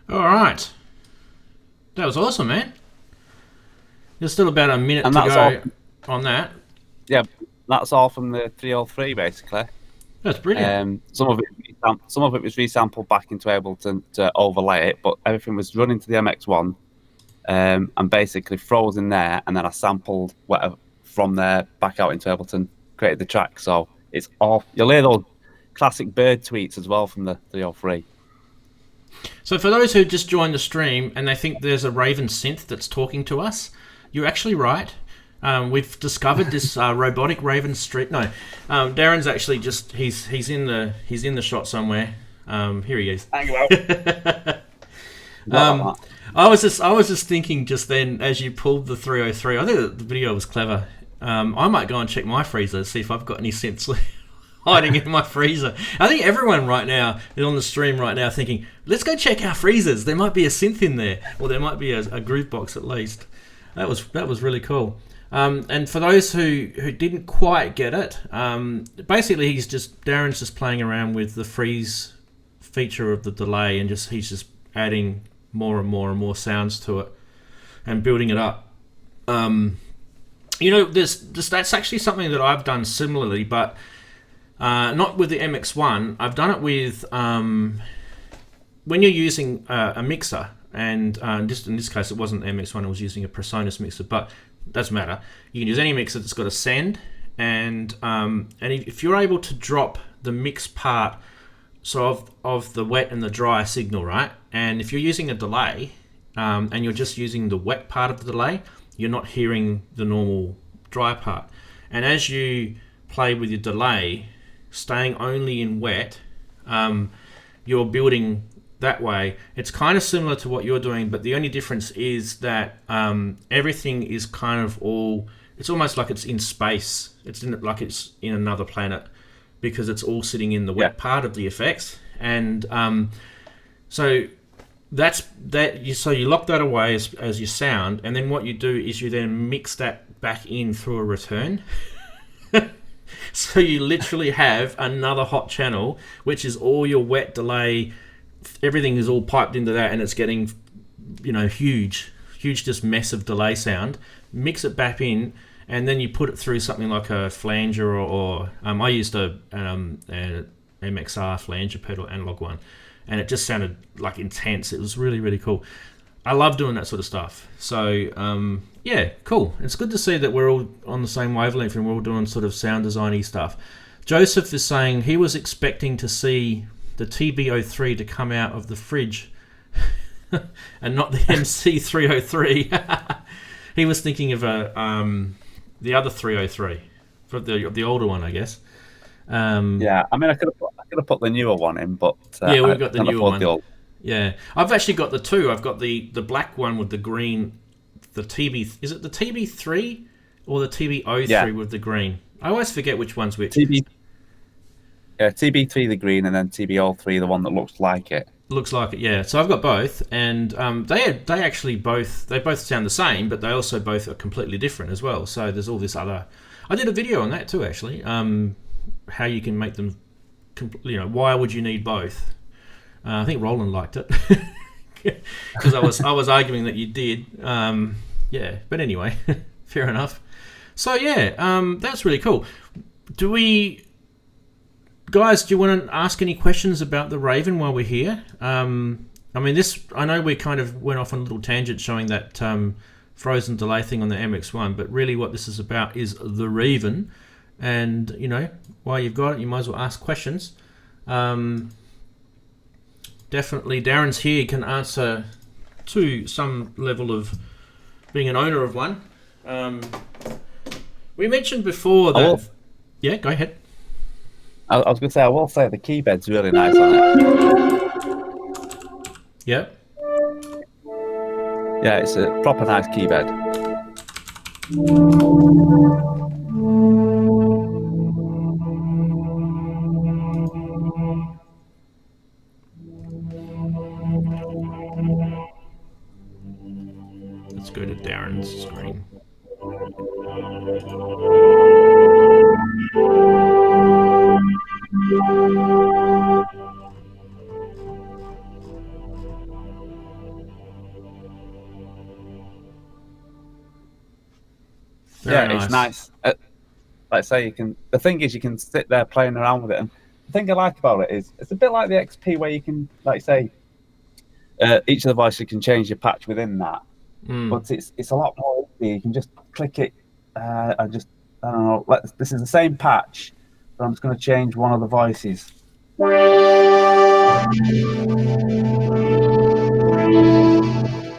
Speaker 1: All right. That was awesome, man. There's still about a minute
Speaker 2: And
Speaker 1: to
Speaker 2: that's
Speaker 1: go
Speaker 2: all,
Speaker 1: on that.
Speaker 2: yeah, that's all from the 303 basically.
Speaker 1: That's brilliant.
Speaker 2: Some of it was resampled back into Ableton to overlay it, but everything was run into the MX1 and basically froze in there, and then I sampled whatever from there back out into Ableton, created the track. So it's all, you'll hear those classic bird tweets as well from the 303.
Speaker 1: So for those who just joined the stream and they think there's a Raven synth that's talking to us, you're actually right. We've discovered this robotic Raven street. No, Daren's actually just he's in the shot somewhere. Here he is.
Speaker 2: Hang on.
Speaker 1: I was just thinking just then as you pulled the 303. I think the video was clever. I might go and check my freezer, see if I've got any synths hiding in my freezer. I think everyone right now is on the stream right now thinking, let's go check our freezers. There might be a synth in there, or there might be a groove box at least. That was really cool. And for those who didn't quite get it, basically Daren's just playing around with the freeze feature of the delay, and he's just adding more and more and more sounds to it and building it up. That's actually something that I've done similarly, but not with the MX1. I've done it with when you're using a mixer, and just in this case it wasn't the MX1, I was using a Presonus mixer, but doesn't matter. You can use any mixer that's got a send, and if you're able to drop the mix part of the wet and the dry signal, right? And if you're using a delay, and you're just using the wet part of the delay, you're not hearing the normal dry part. And as you play with your delay, staying only in wet, you're building that way. It's kind of similar to what you're doing, but the only difference is that everything is kind of it's almost like it's in space. Like it's in another planet, because it's all sitting in the wet part of the effects. And so that's that. So you lock that away as your sound, and then what you do is you then mix that back in through a return. So you literally have another hot channel, which is all your wet delay. Everything is all piped into that, and it's getting, huge just mess of delay sound. Mix it back in, and then you put it through something like a flanger, or I used a MXR flanger pedal, analog one, and it just sounded like intense. It was really, really cool. I love doing that sort of stuff. So yeah, cool. It's good to see that we're all on the same wavelength and we're all doing sort of sound designy stuff. Joseph is saying he was expecting to see the TB03 to come out of the fridge and not the MC303. He was thinking of the other 303, for the older one, I guess.
Speaker 2: Yeah, I mean, I could have put the newer one in, but
Speaker 1: yeah, we've got the newer one.
Speaker 2: Yeah,
Speaker 1: I've actually got the two. I've got the black one with the green. The TB, is it the TB3 or the TB03 with the green? I always forget which one's which.
Speaker 2: TB3 the green, and then TB03 the one that looks like it.
Speaker 1: Looks like it, yeah. So I've got both, and they actually both sound the same, but they also both are completely different as well. So there's all this other. I did a video on that too, actually. How you can make them, why would you need both? I think Roland liked it because I was arguing that you did. Yeah, but anyway, fair enough. So yeah, that's really cool. Guys, do you want to ask any questions about the Raven while we're here? I mean, I know we kind of went off on a little tangent showing that frozen delay thing on the MX1, but really what this is about is the Raven. And, while you've got it, you might as well ask questions. Definitely, Daren's here, can answer to some level of being an owner of one. We mentioned before that... Yeah, go ahead.
Speaker 2: I was going to say, I will say the keybed's really nice on it.
Speaker 1: Yep.
Speaker 2: Yeah, it's a proper nice keybed.
Speaker 1: Let's go to Daren's screen. Very
Speaker 2: It's nice. Like I say, the thing is, you can sit there playing around with it, and the thing I like about it is it's a bit like the XP, where you can, like say, each of the voices you can change your patch within that, but it's a lot more easy. You can just click it. I don't know. This is the same patch, but I'm just going to change one of the voices.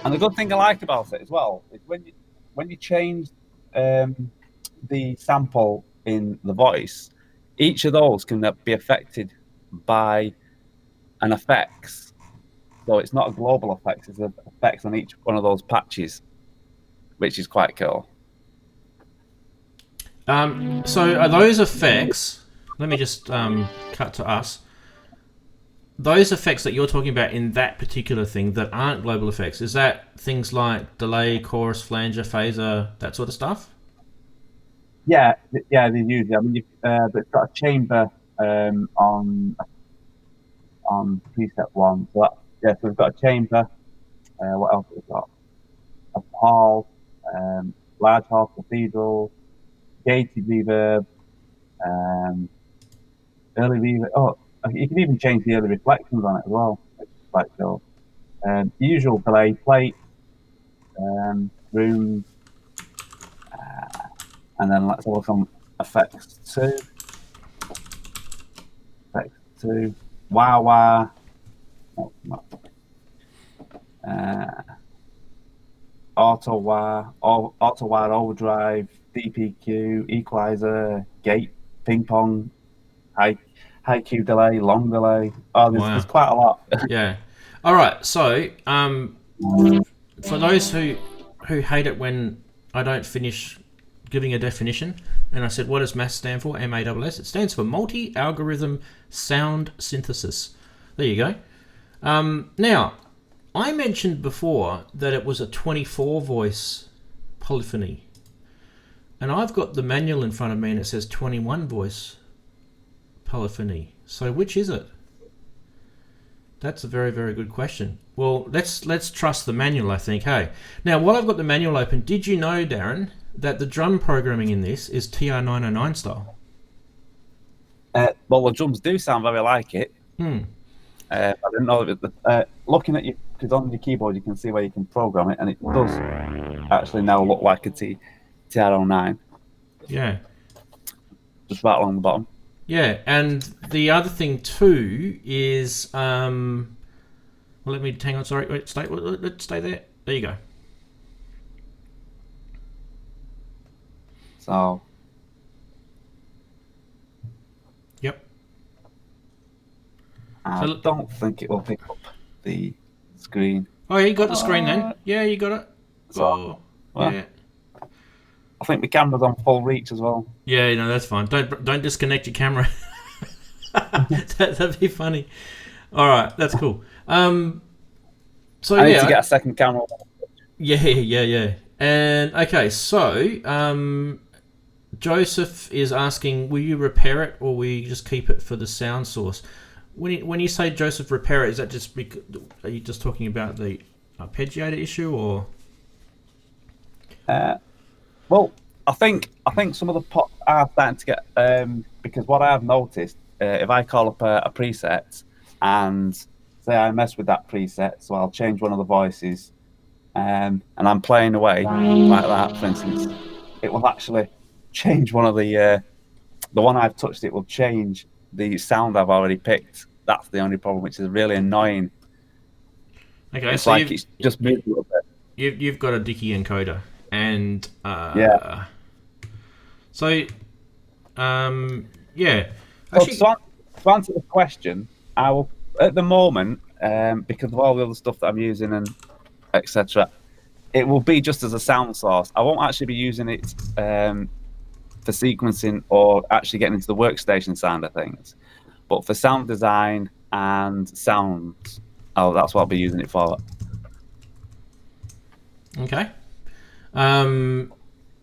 Speaker 2: And the good thing I like about it as well is when you change the sample in the voice, each of those can be affected by an effects. So it's not a global effect; it's an effects on each one of those patches, which is quite cool.
Speaker 1: So are those effects? Let me just cut to us. Those effects that you're talking about in that particular thing that aren't global effects, is that things like delay, chorus, flanger, phaser, that sort of stuff?
Speaker 2: Yeah, they use it. I mean, they've got a chamber on preset 1. So so we've got a chamber. What else have we got? A hall, large hall, cathedral, gated reverb, early reverb. Oh, you can even change the early reflections on it as well, which is quite cool. Usual delay plate, rooms, and then let's have a look on effects 2. Effects 2. Wah wah. Auto wah, overdrive, DPQ, equalizer, gate, ping pong, high Q delay, long delay. Oh, there's quite a lot.
Speaker 1: Yeah. All right. So, for those who hate it when I don't finish giving a definition, and I said, what does MASS stand for? MASS. It stands for Multi-Algorithm Sound Synthesis. There you go. Now, I mentioned before that it was a 24-voice polyphony, and I've got the manual in front of me, and it says 21-voice polyphony. So which is it? That's a very, very good question. Well, let's trust the manual, I think. Hey, now while I've got the manual open, did you know, Daren, that the drum programming in this is TR-909 style?
Speaker 2: Well, the drums do sound very like it. I didn't know that. Looking at you, because on your keyboard you can see where you can program it, and it does actually now look like a TR-09.
Speaker 1: Yeah.
Speaker 2: Just right along the bottom.
Speaker 1: Yeah, and the other thing too is, well, let me hang on. Sorry, wait, stay there. There you go.
Speaker 2: So.
Speaker 1: Yep.
Speaker 2: I don't think it will pick up the screen.
Speaker 1: Oh, you got the screen then? Yeah, you got it.
Speaker 2: So,
Speaker 1: yeah.
Speaker 2: I think the camera's on full reach as well.
Speaker 1: Yeah, no, that's fine. Don't disconnect your camera. That'd be funny. All right, that's cool. So
Speaker 2: I need to get a second camera.
Speaker 1: Yeah. And okay, so Joseph is asking, will you repair it or will you just keep it for the sound source? When you say Joseph repair it, is that just are you just talking about the arpeggiator issue or?
Speaker 2: Well, I think some of the pots are starting to get because what I have noticed, if I call up a preset and say I mess with that preset, so I'll change one of the voices, and I'm playing away like that, for instance, it will actually change one of the one I've touched. It will change the sound I've already picked. That's the only problem, which is really annoying.
Speaker 1: Okay,
Speaker 2: it's
Speaker 1: so
Speaker 2: like it's just moved a little bit.
Speaker 1: You've got a Dickey encoder, and
Speaker 2: yeah.
Speaker 1: So yeah.
Speaker 2: Actually, to answer the question, I will at the moment because of all the other stuff that I'm using and etc. It will be just as a sound source. I won't actually be using it for sequencing or actually getting into the workstation side of things. But for sound design and sounds, that's what I'll be using it for.
Speaker 1: Okay.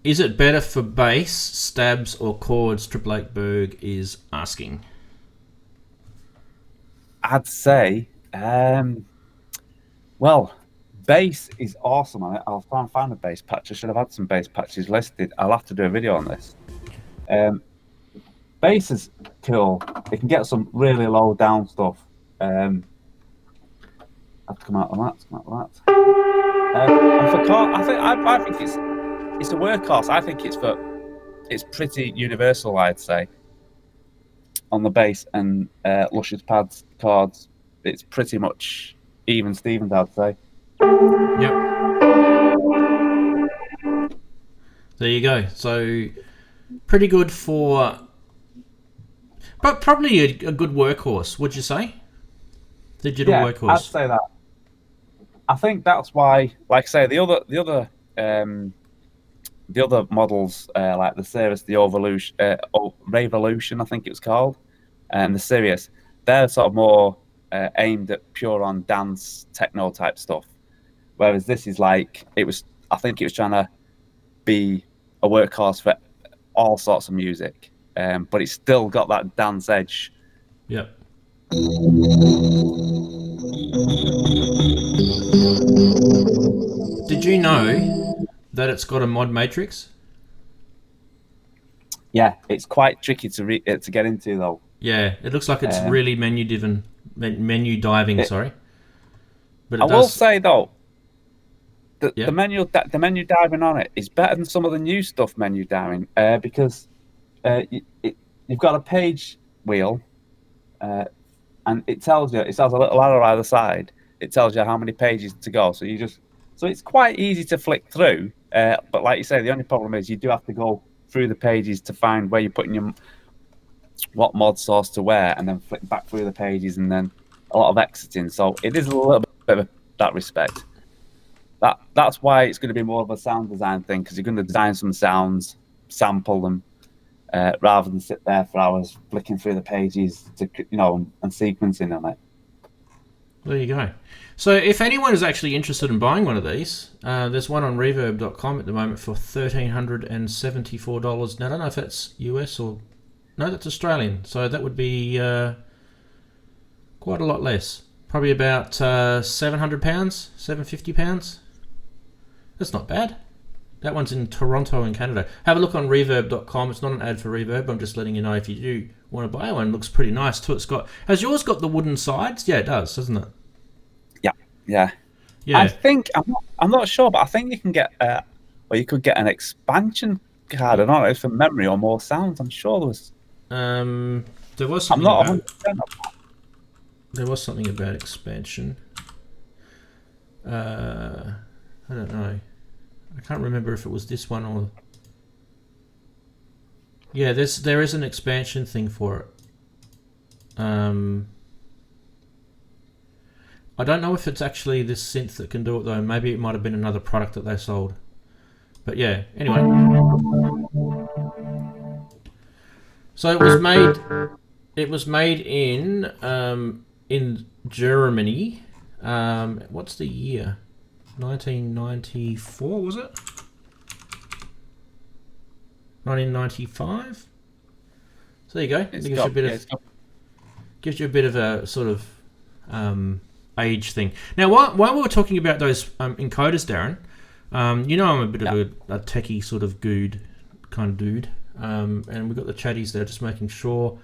Speaker 1: Is it better for bass, stabs, or chords? Triple Eight Berg is asking.
Speaker 2: I'd say, well, bass is awesome on it. I'll try and find a bass patch. I should have had some bass patches listed. I'll have to do a video on this. Bass is cool. It can get some really low down stuff. I have to come out of that. And for chord, I think it's a workhorse. I think it's pretty universal, I'd say. On the bass and luscious pads, chords, it's pretty much even Stevens, I'd say.
Speaker 1: Yep. There you go. So pretty good for, but probably a good workhorse. Would you say? Digital workhorse.
Speaker 2: I'd say that. I think that's why, like I say, the other models like the Cirrus, the Revolution, I think it was called, and the Sirius, they're sort of more aimed at pure on dance techno type stuff. Whereas this is like, I think it was trying to be a workhorse for all sorts of music, but it's still got that dance edge.
Speaker 1: Yep. Did you know that it's got a mod matrix?
Speaker 2: Yeah, it's quite tricky to get into though.
Speaker 1: Yeah, it looks like it's really menu diving. Sorry, but
Speaker 2: I will say though, the menu diving on it is better than some of the new stuff menu diving because you've got a page wheel, and it has a little arrow either side. It tells you how many pages to go. So it's quite easy to flick through. But like you say, the only problem is you do have to go through the pages to find where you're putting what mod source to where, and then flick back through the pages, and then a lot of exiting. So it is a little bit of that respect. That's why it's going to be more of a sound design thing, because you're going to design some sounds, sample them, rather than sit there for hours flicking through the pages to and sequencing on it.
Speaker 1: There you go. So if anyone is actually interested in buying one of these, there's one on reverb.com at the moment for $1,374. Now I don't know if that's US or no, that's Australian. So that would be quite a lot less. Probably about £700, £750. That's not bad. That one's in Toronto in Canada. Have a look on reverb.com. It's not an ad for Reverb. I'm just letting you know if you do want to buy one. It looks pretty nice too. Has yours got the wooden sides? Yeah, it does, doesn't it?
Speaker 2: Yeah. I think I'm not sure, but I think you can get you could get an expansion card. I don't know if for memory or more sounds. I'm sure there was.
Speaker 1: There was something.
Speaker 2: I'm not 100%.
Speaker 1: There was something about expansion. I don't know. I can't remember if it was this one or. Yeah, there is an expansion thing for it. I don't know if it's actually this synth that can do it though. Maybe it might have been another product that they sold. But yeah, anyway. So it was made in Germany. What's the year? 1994, was it? 1995. So there you go. Gives you a bit of a sort of age thing. Now, while we were talking about those encoders, Darren, I'm a bit of a techie sort of good kind of dude, and we've got the chatties there, just making sure.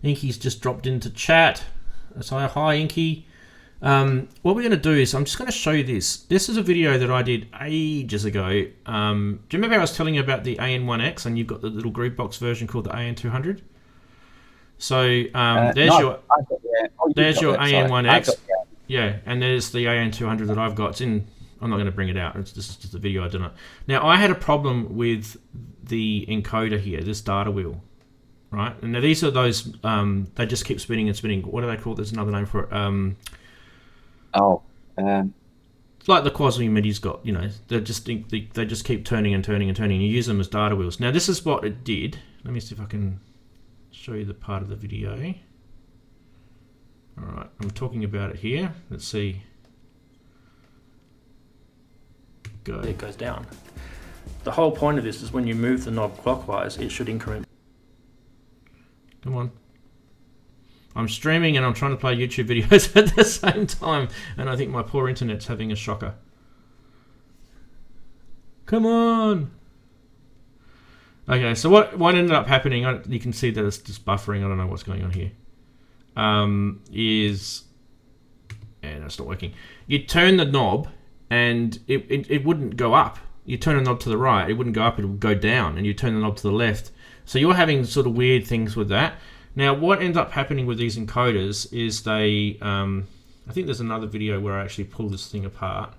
Speaker 1: Inky's just dropped into chat. So hi, Inky. What we're going to do is I'm just going to show you this. This is a video that I did ages ago. Do you remember I was telling you about the AN1X, and you've got the little groove box version called the AN200? So there's your AN1X. Yeah, and there's the AN200 that I've got. I'm not going to bring it out. This is just a video I did it. Now, I had a problem with the encoder here, this data wheel, right? And now these are those, they just keep spinning and spinning. What do they call it? There's another name for it. It's like the Quasimid's got, they just keep turning and turning and turning. You use them as data wheels. Now, this is what it did. Let me see if I can show you the part of the video. All right, I'm talking about it here. Let's see. It goes down. The whole point of this is when you move the knob clockwise, it should increment. Come on. I'm streaming and I'm trying to play YouTube videos at the same time, and I think my poor internet's having a shocker. Come on. Okay, so what ended up happening, you can see that it's just buffering, I don't know what's going on here, is, and it's not working. You turn the knob and it wouldn't go up. You turn the knob to the right, it wouldn't go up, it would go down, and you turn the knob to the left. So you're having sort of weird things with that. Now, what ends up happening with these encoders is they, I think there's another video where I actually pull this thing apart.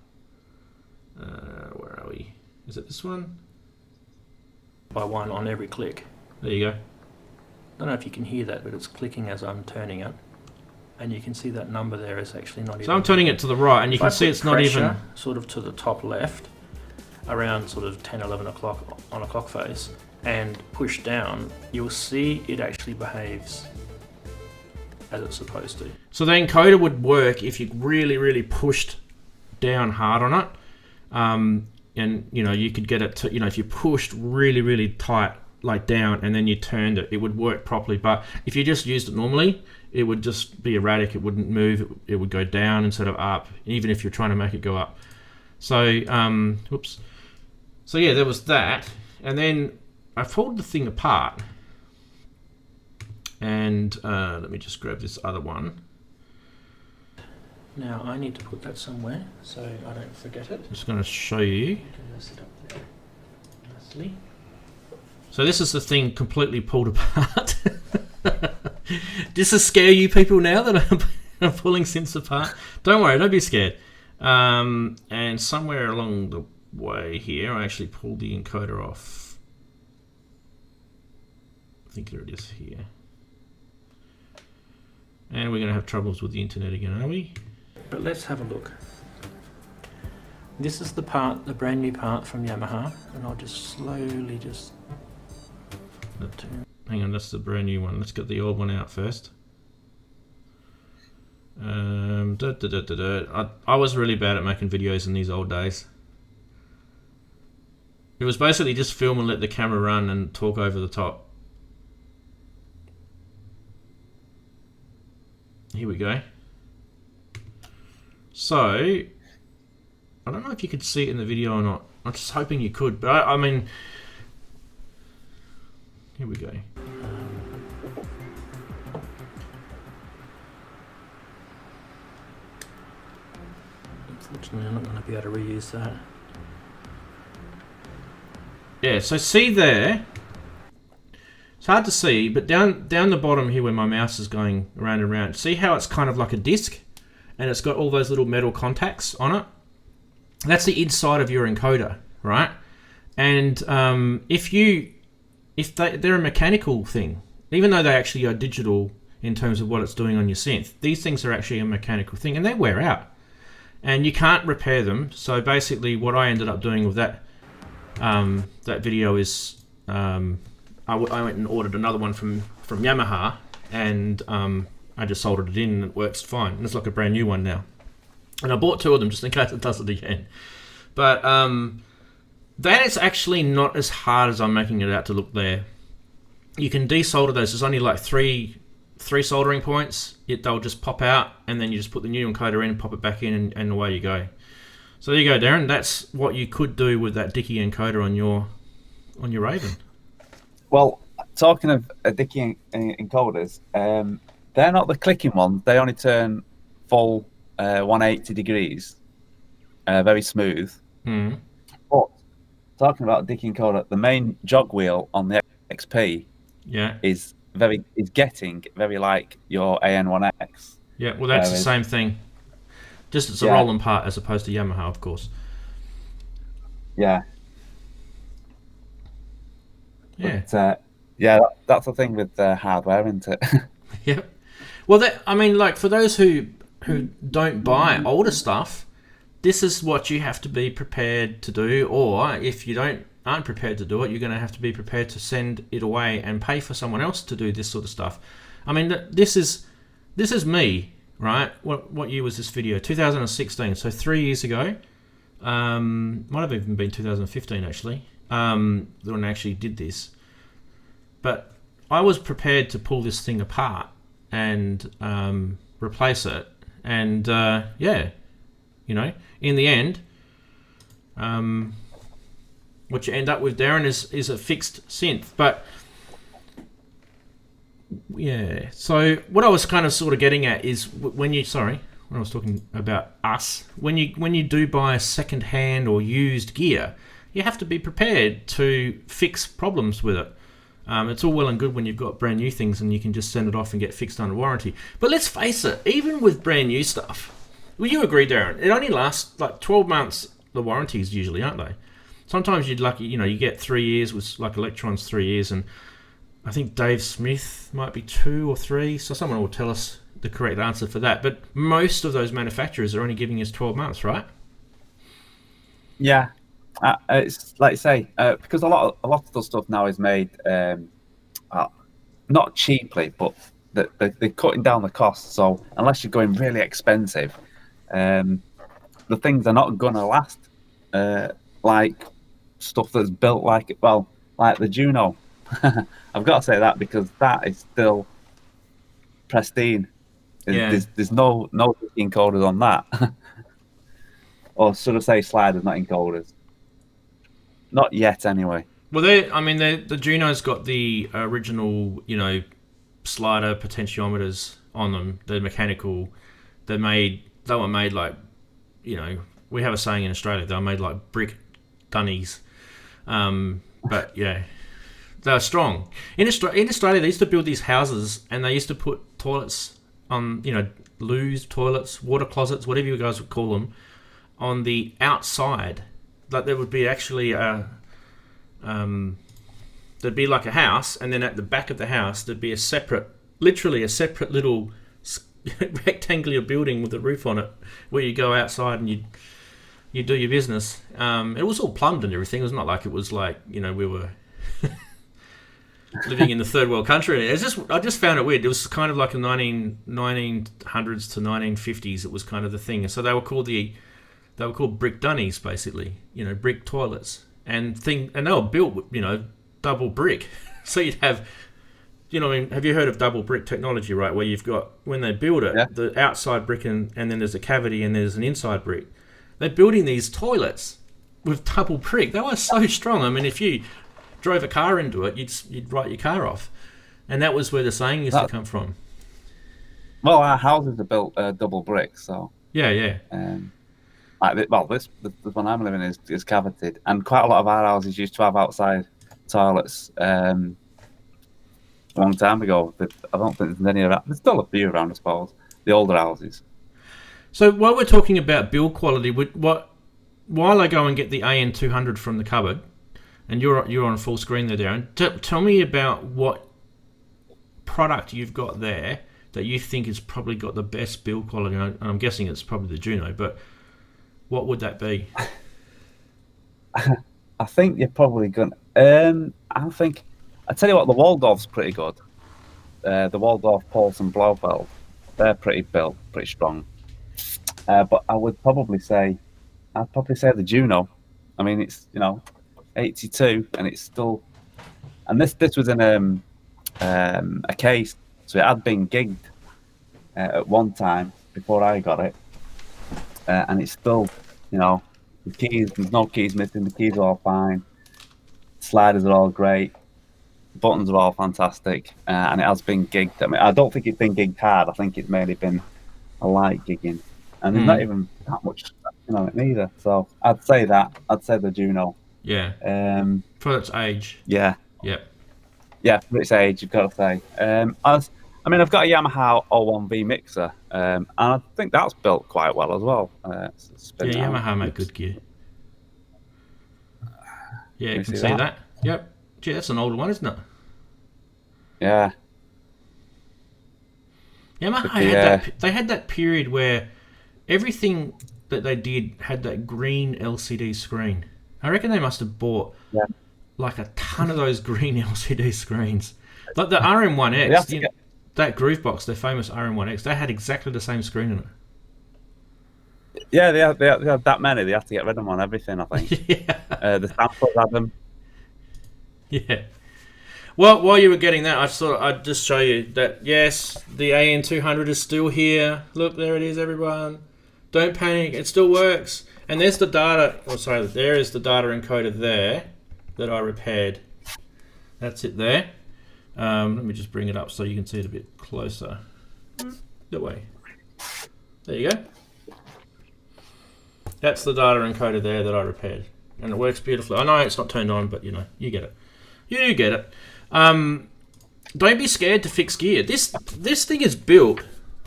Speaker 1: Where are we? Is it this one? By one on every click. There you go. I don't know if you can hear that, but it's clicking as I'm turning it. And you can see that number there is actually not even... So I'm turning it to the right, and you can see it's not even... sort of to the top left, around sort of 10, 11 o'clock on a clock face, and push down, you'll see it actually behaves as it's supposed to. So the encoder would work if you really, really pushed down hard on it. And you know, you could get it to, you know, if you pushed really, really tight, like down, and then you turned it, it would work properly. But if you just used it normally, it would just be erratic. It wouldn't move. It would go down instead of up, even if you're trying to make it go up. So, whoops. So yeah, there was that. And then I pulled the thing apart. And let me just grab this other one. Now I need to put that somewhere so I don't forget it. I'm just going to show you. Sit up there nicely. So this is the thing completely pulled apart. Does this scare you people now that I'm pulling synths apart? Don't worry, don't be scared. And somewhere along the way here, I actually pulled the encoder off. I think there it is here. And we're going to have troubles with the internet again, are we? But let's have a look. This is the part, the brand new part from Yamaha, and I'll just slowly just... Hang on, that's the brand new one. Let's get the old one out first. I was really bad at making videos in these old days. It was basically just film and let the camera run and talk over the top. Here we go. So, I don't know if you could see it in the video or not. I'm just hoping you could, but I mean, here we go. Unfortunately, I'm not going to be able to reuse that. Yeah, so see there, it's hard to see, but down the bottom here where my mouse is going around and around, see how it's kind of like a disc? And it's got all those little metal contacts on it. That's the inside of your encoder, right? And if they're a mechanical thing, even though they actually are digital in terms of what it's doing on your synth, these things are actually a mechanical thing, and they wear out, and you can't repair them. So basically, what I ended up doing with that video is I went and ordered another one from Yamaha, and I just soldered it in and it works fine. And it's like a brand new one now. And I bought two of them just in case it does it again. But that is actually not as hard as I'm making it out to look there. You can desolder those. There's only like three soldering points. They'll just pop out, and then you just put the new encoder in, pop it back in, and away you go. So there you go, Darren. That's what you could do with that Dicky encoder on your Raven.
Speaker 2: Well, talking of Dicky encoders, they're not the clicking ones. They only turn full 180 degrees, very smooth.
Speaker 1: Mm.
Speaker 2: But talking about Dicky encoder, the main jog wheel on the XP is getting very like your AN1X.
Speaker 1: Yeah, well, that's the same thing. Just it's a Roland part as opposed to Yamaha, of course.
Speaker 2: Yeah.
Speaker 1: Yeah.
Speaker 2: But, that's the thing with hardware, isn't it?
Speaker 1: Yep. Well, I mean, like, for those who don't buy older stuff, this is what you have to be prepared to do. Or if you aren't prepared to do it, you're going to have to be prepared to send it away and pay for someone else to do this sort of stuff. I mean, this is me, right? What year was this video? 2016. So 3 years ago. Might have even been 2015 actually. When I actually did this. But I was prepared to pull this thing apart and replace it, and in the end, what you end up with, Daren, is a fixed synth. But yeah, so what I was kind of sort of getting at is when I was talking about us, when you do buy a second-hand or used gear, you have to be prepared to fix problems with it. It's all well and good when you've got brand new things and you can just send it off and get fixed under warranty. But let's face it, even with brand new stuff, will you agree, Daren? It only lasts like 12 months. The warranties usually, aren't they? Sometimes you'd lucky, you get 3 years with like Electron's 3 years, and I think Dave Smith might be 2 or 3. So someone will tell us the correct answer for that. But most of those manufacturers are only giving us 12 months, right?
Speaker 2: Yeah. It's like you say, because a lot of the stuff now is made not cheaply, but they're cutting down the cost. So unless you're going really expensive, the things are not gonna last. Like stuff that's built like the Juno. I've got to say that because that is still pristine. There's no encoders on that, or should I say sliders, not encoders. Not yet, anyway.
Speaker 1: Well, the Juno's got the original, slider potentiometers on them. They're mechanical. They were made like, we have a saying in Australia, they were made like brick dunnies. But yeah, they're strong. In Australia, they used to build these houses and they used to put toilets on, loos, toilets, water closets, whatever you guys would call them, on the outside. Like there would be actually there'd be like a house, and then at the back of the house there'd be literally a separate little rectangular building with a roof on it, where you go outside and you do your business. It was all plumbed and everything. It was not like it was like we were living in the third world country. I just found it weird. It was kind of like a 1900s to 1950s. It was kind of the thing. So they were called brick dunnies, basically, brick toilets and they were built with, double brick. So you'd have, have you heard of double brick technology, right? Where you've got, when they build it, the outside brick and then there's a cavity and there's an inside brick. They're building these toilets with double brick. They were so strong. I mean, if you drove a car into it, you'd write your car off. And that was where the saying used to come from.
Speaker 2: Well, our houses are built double brick, so.
Speaker 1: Yeah.
Speaker 2: This one I'm living in is cavitied, and quite a lot of our houses used to have outside toilets. A long time ago, but I don't think there's any around. There's still a few around, I suppose. The older houses.
Speaker 1: So while we're talking about build quality, while I go and get the AN200 from the cupboard, and you're on full screen there, Daren, tell me about what product you've got there that you think has probably got the best build quality. And I'm guessing it's probably the Juno, but what would that be?
Speaker 2: I think you're probably going to... I tell you what, the Waldorf's pretty good. The Waldorf, Paulson, Blofeld, they're pretty strong. But I would probably say the Juno. I mean, it's 82, and it's still... And this was in a case, so it had been gigged at one time before I got it. And it's still, the keys, there's no keys missing, the keys are all fine, sliders are all great, buttons are all fantastic, and it has been gigged. I mean, I don't think it's been gigged hard, I think it's mainly been a light gigging, and there's not even that much in it either. So I'd say the Juno.
Speaker 1: Yeah. For its age.
Speaker 2: Yeah.
Speaker 1: Yep.
Speaker 2: Yeah, for its age, you've got to say. I've got a Yamaha 01V mixer, and I think that's built quite well as well.
Speaker 1: Yamaha make good gear. Yeah, you can see that. Yep. Gee, that's an older one, isn't it?
Speaker 2: Yeah.
Speaker 1: Yamaha had that period where everything that they did had that green LCD screen. I reckon they must have bought like a ton of those green LCD screens. Like the RM1X, that Groovebox, the famous RM1X, they had exactly the same screen in it.
Speaker 2: Yeah, they had that many. They had to get rid of them on everything, I think.
Speaker 1: Yeah.
Speaker 2: The samples had them.
Speaker 1: Yeah. Well, while you were getting that, I thought I'd just show you that, yes, the AN200 is still here. Look, there it is, everyone. Don't panic. It still works. And there's the data. There is the data encoder there. that I repaired. That's it there. Let me just bring it up so you can see it a bit closer. That way. There you go. That's the data encoder there that I repaired. And it works beautifully. I know it's not turned on, but you know, you get it. You get it. Don't be scared to fix gear. This thing is built,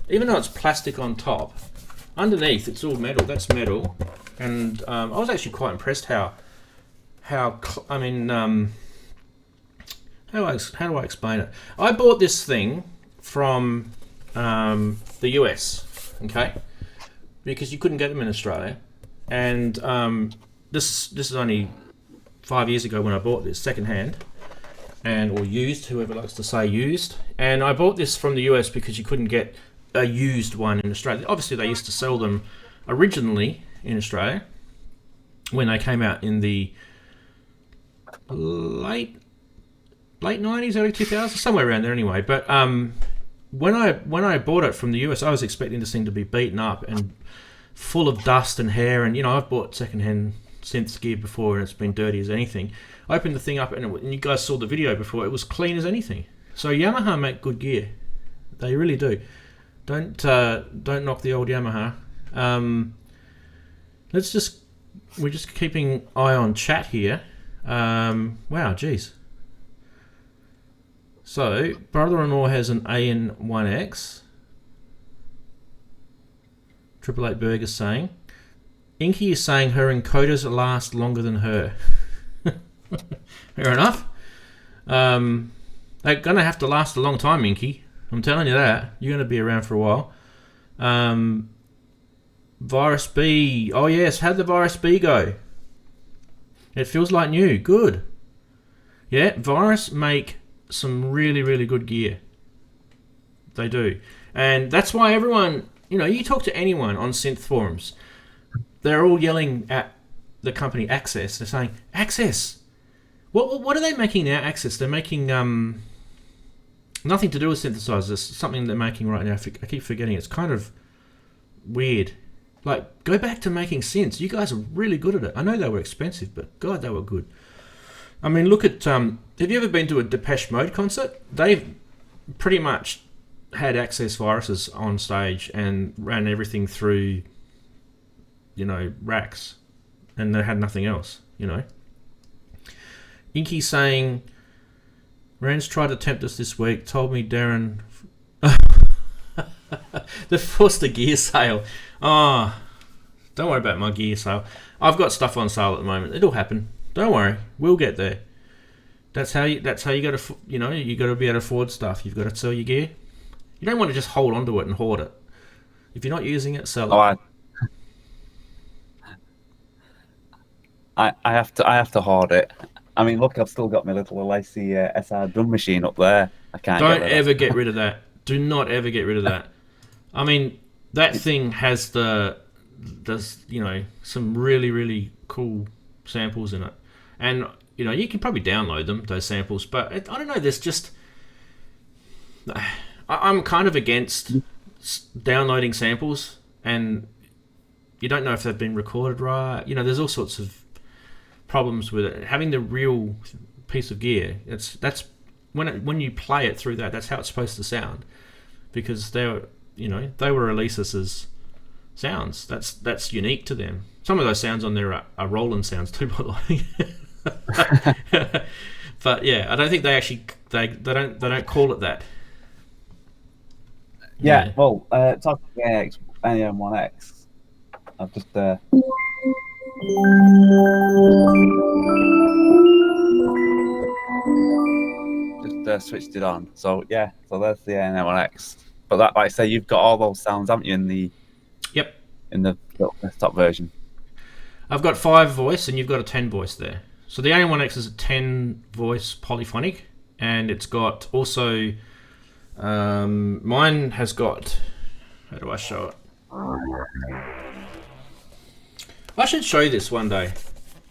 Speaker 1: even though it's plastic on top, underneath it's all metal. That's metal. And I was actually quite impressed how do I explain it? I bought this thing from the US, okay? Because you couldn't get them in Australia. And this is only 5 years ago when I bought this, secondhand, or used, whoever likes to say used. And I bought this from the US because you couldn't get a used one in Australia. Obviously, they used to sell them originally in Australia when they came out in the late 90s, early 2000s, somewhere around there anyway. But when I bought it from the US, I was expecting this thing to be beaten up and full of dust and hair, and you know, I've bought secondhand synth gear before and it's been dirty as anything. I opened the thing up and you guys saw the video before, it was clean as anything. So Yamaha make good gear. They really do. Don't knock the old Yamaha. We're just keeping eye on chat here. Wow, geez. So, brother-in-law has an AN1X. Triple Eight Burger saying. Inky is saying her encoders last longer than her. Fair enough. They're going to have to last a long time, Inky. I'm telling you that. You're going to be around for a while. Virus B. Oh, yes. How'd the Virus B go? It feels like new. Good. Yeah, Virus make some really, really good gear. They do. And that's why everyone, you know, you talk to anyone on synth forums, they're all yelling at the company Access. They're saying, Access! What are they making now, Access? They're making nothing to do with synthesizers. It's something they're making right now. I keep forgetting. It's kind of weird. Like, go back to making synths. You guys are really good at it. I know they were expensive, but God, they were good. I mean, look at... have you ever been to a Depeche Mode concert? They've pretty much had Access viruses on stage and ran everything through, you know, racks. And they had nothing else, you know. Inky saying, Rand's tried to tempt us this week, told me Daren... They forced a gear sale. Oh, don't worry about my gear sale. I've got stuff on sale at the moment. It'll happen. Don't worry. We'll get there. That's how you got to, you know, you got to be able to afford stuff. You've got to sell your gear. You don't want to just hold onto it and hoard it. If you're not using it, sell it.
Speaker 2: I have to hoard it. I mean, look, I've still got my little LIC SR drum machine up there. I can't.
Speaker 1: Don't ever get rid of that. Do not ever get rid of that. I mean, that thing has the you know, some really, really cool samples in it, and you know, you can probably download them, those samples. But I don't know. There's just I'm kind of against downloading samples, and you don't know if they've been recorded right. You know, there's all sorts of problems with it. Having the real piece of gear, that's when you play it through that, that's how it's supposed to sound, because they were released as sounds. That's unique to them. Some of those sounds on there are Roland sounds too, by the way. But yeah, I don't think they actually they don't call it that.
Speaker 2: Yeah. Well, talking about AM1X, I've just switched it on. So yeah, so there's the AM1X. But that, like I say, you've got all those sounds, haven't you, in the desktop version?
Speaker 1: I've got 5 voice and you've got a 10 voice there. So the AM1X is a 10 voice polyphonic, and it's got also mine has got, how do I show it? I should show you this one day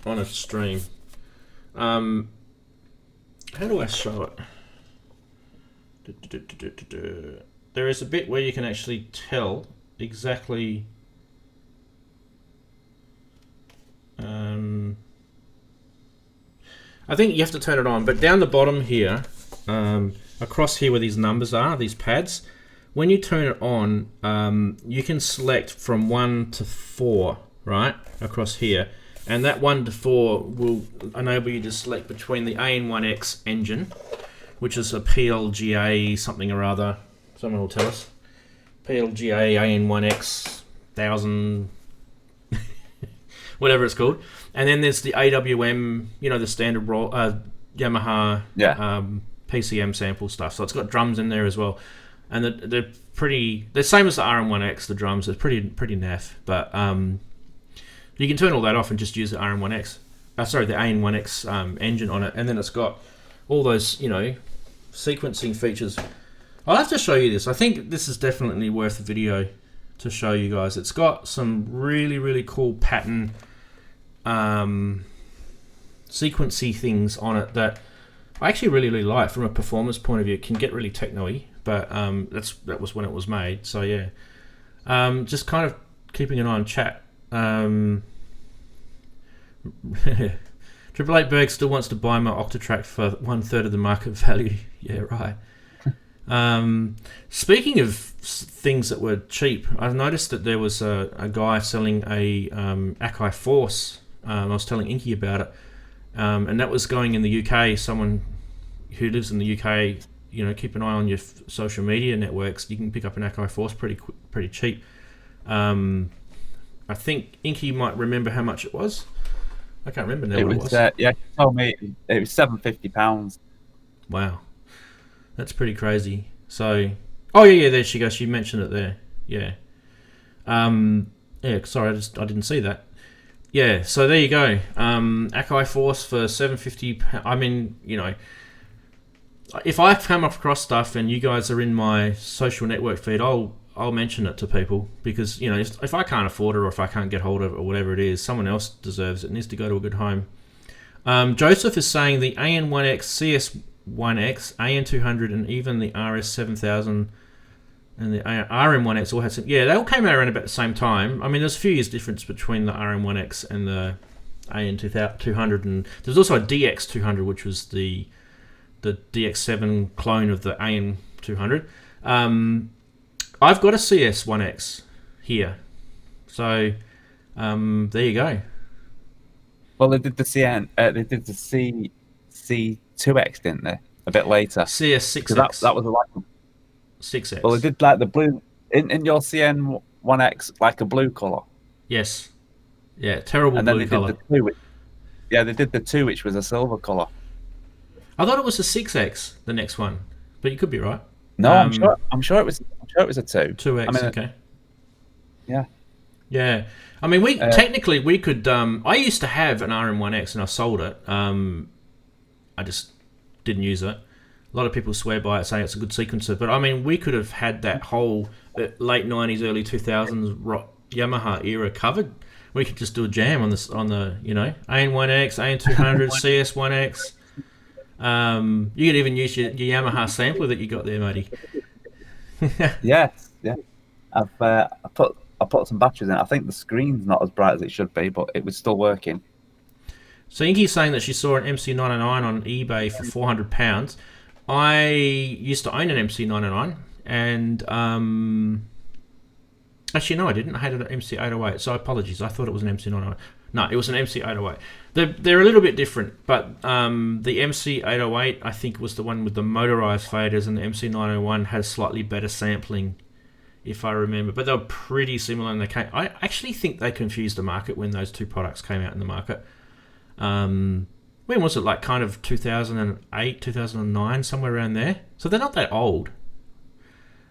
Speaker 1: on a stream. How do I show it? There is a bit where you can actually tell exactly I think you have to turn it on. But down the bottom here, across here where these numbers are, these pads, when you turn it on, you can select from 1 to 4, right, across here. And that 1 to 4 will enable you to select between the AN1X engine, which is a PLGA something or other. Someone will tell us. PLGA AN1X 1000, whatever it's called. And then there's the AWM, you know, the standard Yamaha PCM sample stuff. So it's got drums in there as well. And they're pretty... They're same as the RM1X, the drums. They're pretty naff. But you can turn all that off and just use the RM1X. Sorry, the AN1X engine on it. And then it's got all those, you know, sequencing features. I'll have to show you this. I think this is definitely worth a video to show you guys. It's got some really, really cool pattern sequency things on it that I actually really, really like from a performance point of view. It can get really techno-y, but that was when it was made. So yeah, just kind of keeping an eye on chat. Triple Eight Berg still wants to buy my Octatrack for 1/3 of the market value. Yeah, right. Speaking of things that were cheap, I've noticed that there was a guy selling a Akai Force. I was telling Inky about it, and that was going in the UK. Someone who lives in the UK, you know, keep an eye on your social media networks. You can pick up an Akai Force pretty cheap. I think Inky might remember how much it was. I can't remember now. What it was.
Speaker 2: Yeah, he told me it was £750.
Speaker 1: Wow, that's pretty crazy. So, oh yeah, there she goes. She mentioned it there. Yeah. Yeah. Sorry, I didn't see that. Yeah. So there you go. Akai Force for £750. I mean, you know, if I come across stuff and you guys are in my social network feed, I'll mention it to people, because, you know, if I can't afford it or if I can't get hold of it or whatever it is, someone else deserves it. It needs to go to a good home. Joseph is saying the AN1X, CS1X, AN200 and even the RS7000 and the RM1X all had some... Yeah, they all came out around about the same time. I mean, there's a few years difference between the RM1X and the AN200, and there's also a DX200, which was the DX7 clone of the AN200. I've got a CS1X here, so there you go.
Speaker 2: Well, they did the C2X, didn't they? A bit later.
Speaker 1: CS6X.
Speaker 2: That was like
Speaker 1: 6X.
Speaker 2: Well, they did like the blue in your CN1X, like a blue color.
Speaker 1: Yes. Yeah, terrible
Speaker 2: and then
Speaker 1: blue color.
Speaker 2: They did the 2, which was a silver color.
Speaker 1: I thought it was a 6X, the next one, but you could be right.
Speaker 2: No, I'm sure it was a 2.
Speaker 1: 2X,
Speaker 2: I mean,
Speaker 1: okay.
Speaker 2: Yeah.
Speaker 1: Yeah. I mean, technically we could... I used to have an RM1X and I sold it. I just didn't use it. A lot of people swear by it, saying it's a good sequencer. But, I mean, we could have had that whole late 90s, early 2000s rock Yamaha era covered. We could just do a jam on the you know, AN1X, AN200, CS1X. You could even use your Yamaha sampler that you got there, matey.
Speaker 2: Yeah. I put some batteries in. I think the screen's not as bright as it should be, but it was still working.
Speaker 1: So Inky's saying that she saw an MC99 on eBay for £400. I used to own an MC99, and actually no, I didn't. I had an MC808. So apologies. I thought it was an MC99. No, it was an MC808. They're a little bit different, but the MC808 I think was the one with the motorized faders, and the MC901 has slightly better sampling, if I remember. But they were pretty similar, and I actually think they confused the market when those two products came out in the market. When was it? Like kind of 2008, 2009, somewhere around there. So they're not that old.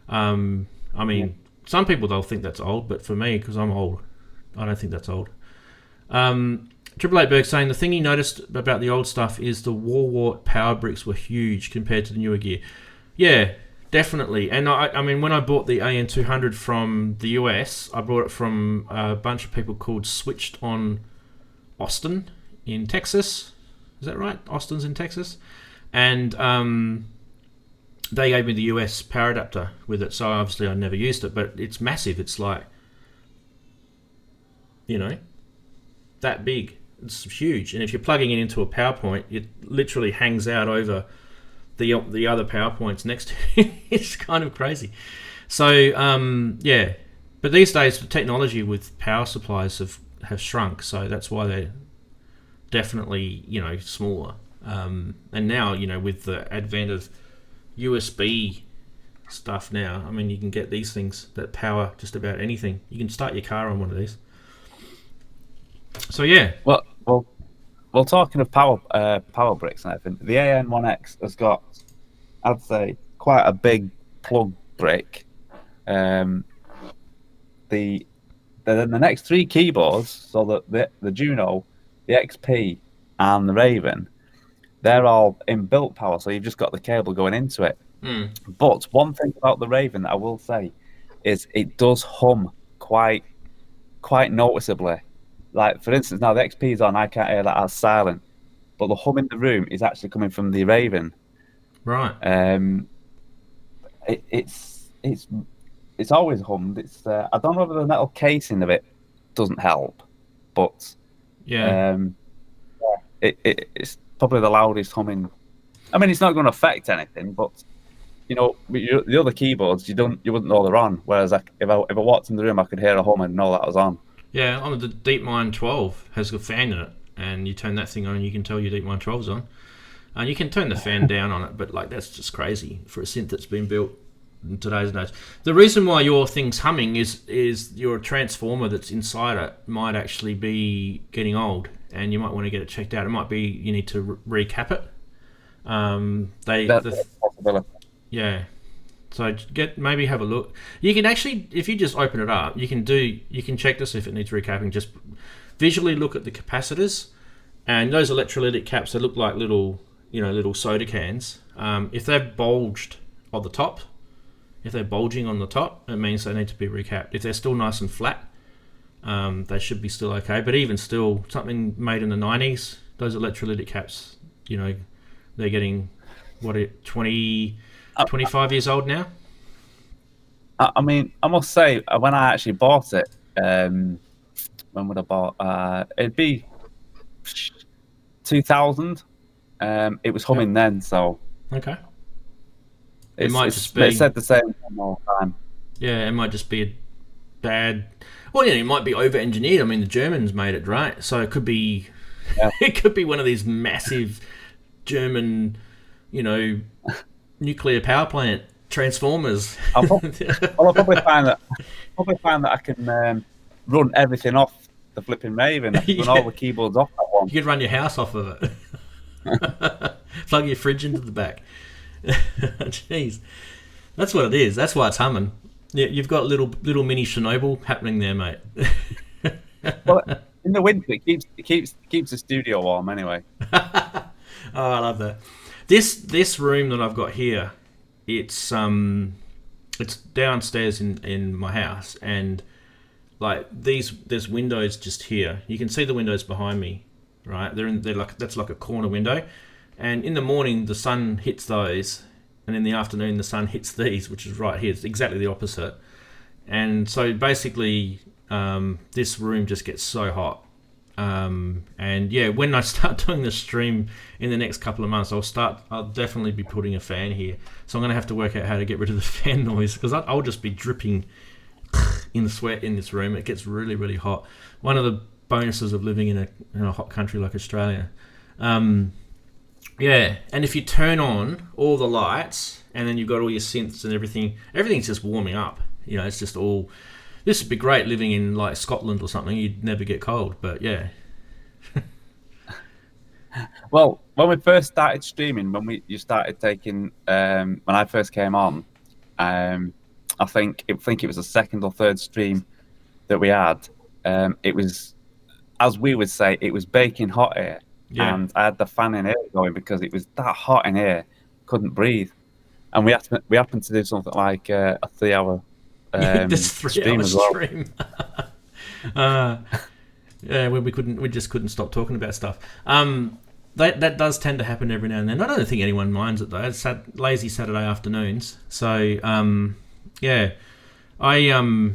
Speaker 1: I mean, some people they'll think that's old, but for me, because I'm old, I don't think that's old. Triple Eight Berg saying the thing he noticed about the old stuff is the wall wart power bricks were huge compared to the newer gear. Yeah, definitely. And I mean, when I bought the AN200 from the US, I bought it from a bunch of people called Switched on Austin in Texas. Is that right? Austin's in Texas. And they gave me the US power adapter with it. So obviously I never used it, but it's massive. It's like, you know, that big. it's huge. And if you're plugging it into a PowerPoint, it literally hangs out over the other PowerPoints next to it. It's kind of crazy. So yeah, but these days the technology with power supplies have shrunk, so that's why they're definitely smaller. And now with the advent of USB stuff now, I mean, you can get these things that power just about anything. You can start your car on one of these. So yeah.
Speaker 2: Well, talking of power bricks and everything, the AN1X has got, I'd say, quite a big plug brick. The next three keyboards, so the Juno, the XP, and the Raven, they're all inbuilt power, so you've just got the cable going into it. But one thing about the Raven that I will say is it does hum quite noticeably. Like, for instance, now the XP is on, I can't hear that as silent, but the hum in the room is actually coming from the Raven.
Speaker 1: Right.
Speaker 2: It's always hummed. It's I don't know whether the metal casing of it doesn't help, but it's probably the loudest humming. I mean, it's not going to affect anything, but the other keyboards you wouldn't know they're on. Whereas if I walked in the room, I could hear a hum and know that was on.
Speaker 1: Yeah, on the DeepMind 12 has a fan in it, and you turn that thing on, and you can tell your DeepMind 12's on. And you can turn the fan down on it, but that's just crazy for a synth that's been built in today's days. The reason why your thing's humming is your transformer that's inside it might actually be getting old, and you might want to get it checked out. It might be you need to recap it. That's a possibility. Yeah. So maybe have a look. You can actually, if you just open it up, you can check this if it needs recapping. Just visually look at the capacitors, and those electrolytic caps, they look like little soda cans. If they've bulged on the top, if they're bulging on the top, it means they need to be recapped. If they're still nice and flat, they should be still okay. But even still, something made in the 90s, those electrolytic caps, they're getting 25 years old now.
Speaker 2: I mean, I must say, when I actually bought it, when would I bought? It'd be 2000. It was humming then, so
Speaker 1: okay.
Speaker 2: It said the same all the time.
Speaker 1: Yeah, it might just be a bad. Well, it might be over-engineered. I mean, the Germans made it, right? So it could be, it could be one of these massive German, nuclear power plant transformers.
Speaker 2: I'll probably find that I can run everything off the flipping Raven. Run all the keyboards off that one.
Speaker 1: You could run your house off of it. Plug your fridge into the back. Jeez, that's what it is. That's why it's humming. Yeah, you've got little mini Chernobyl happening there, mate.
Speaker 2: Well, in the winter, it keeps the studio warm anyway.
Speaker 1: Oh, I love that. This room that I've got here, it's downstairs in my house, and there's windows just here. You can see the windows behind me, right? That's like a corner window, and in the morning the sun hits those, and in the afternoon the sun hits these, which is right here. It's exactly the opposite, and so basically this room just gets so hot. And yeah, when I start doing the stream in the next couple of months, I'll definitely be putting a fan here. So I'm going to have to work out how to get rid of the fan noise, because I'll just be dripping in sweat in this room. It gets really, really hot. One of the bonuses of living in a hot country like Australia. Yeah, and if you turn on all the lights, and then you've got all your synths and everything's just warming up. It's just all... This would be great living in like Scotland or something. You'd never get cold, but yeah.
Speaker 2: Well, when we first started streaming, you started taking, when I first came on, I think it was the second or third stream that we had. It was, as we would say, it was baking hot here, and I had the fan in here going because it was that hot in here, couldn't breathe, and we happened to do something like a 3-hour.
Speaker 1: This 3-hour stream. Yeah, we just couldn't stop talking about stuff. That does tend to happen every now and then. I don't think anyone minds it though. It's lazy Saturday afternoons. So yeah, I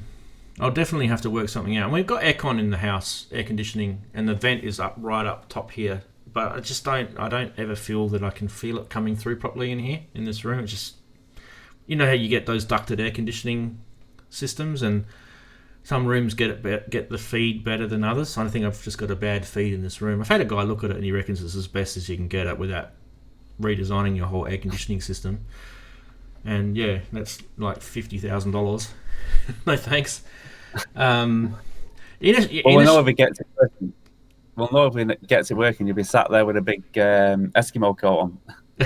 Speaker 1: I'll definitely have to work something out. And we've got aircon in the house, air conditioning, and the vent is right up top here. But I don't ever feel that I can feel it coming through properly in here, in this room. It's just, you know how you get those ducted air conditioning systems, and some rooms get the feed better than others. I think I've just got a bad feed in this room. I've had a guy look at it and he reckons it's as best as you can get it without redesigning your whole air conditioning system. And yeah, that's like $50,000. No thanks.
Speaker 2: We'll know if it gets it working. We'll know if it gets it working. You'll be sat there with a big Eskimo coat on.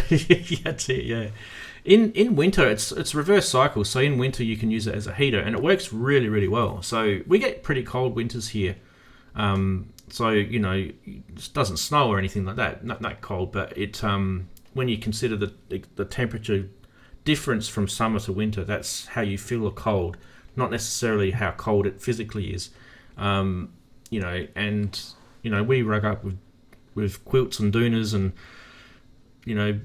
Speaker 1: Yeah, that's it. Yeah. In winter, it's reverse cycle. So in winter, you can use it as a heater, and it works really, really well. So we get pretty cold winters here. So you know, it just doesn't snow or anything like that. Not that cold, but it when you consider the temperature difference from summer to winter, that's how you feel a cold, not necessarily how cold it physically is. You know, and you know, we rug up with quilts and doonas and, you know,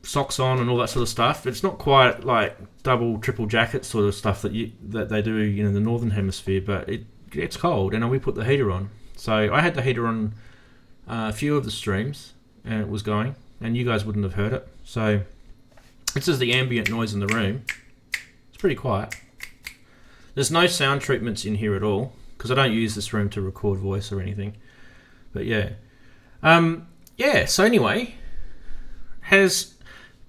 Speaker 1: socks on and all that sort of stuff. It's not quite like double, triple jacket sort of stuff that they do, you know, in the northern hemisphere, but it gets cold, and we put the heater on. So I had the heater on a few of the streams, and it was going, and you guys wouldn't have heard it. So this is the ambient noise in the room. It's pretty quiet. There's no sound treatments in here at all, because I don't use this room to record voice or anything. But yeah. Yeah, so anyway,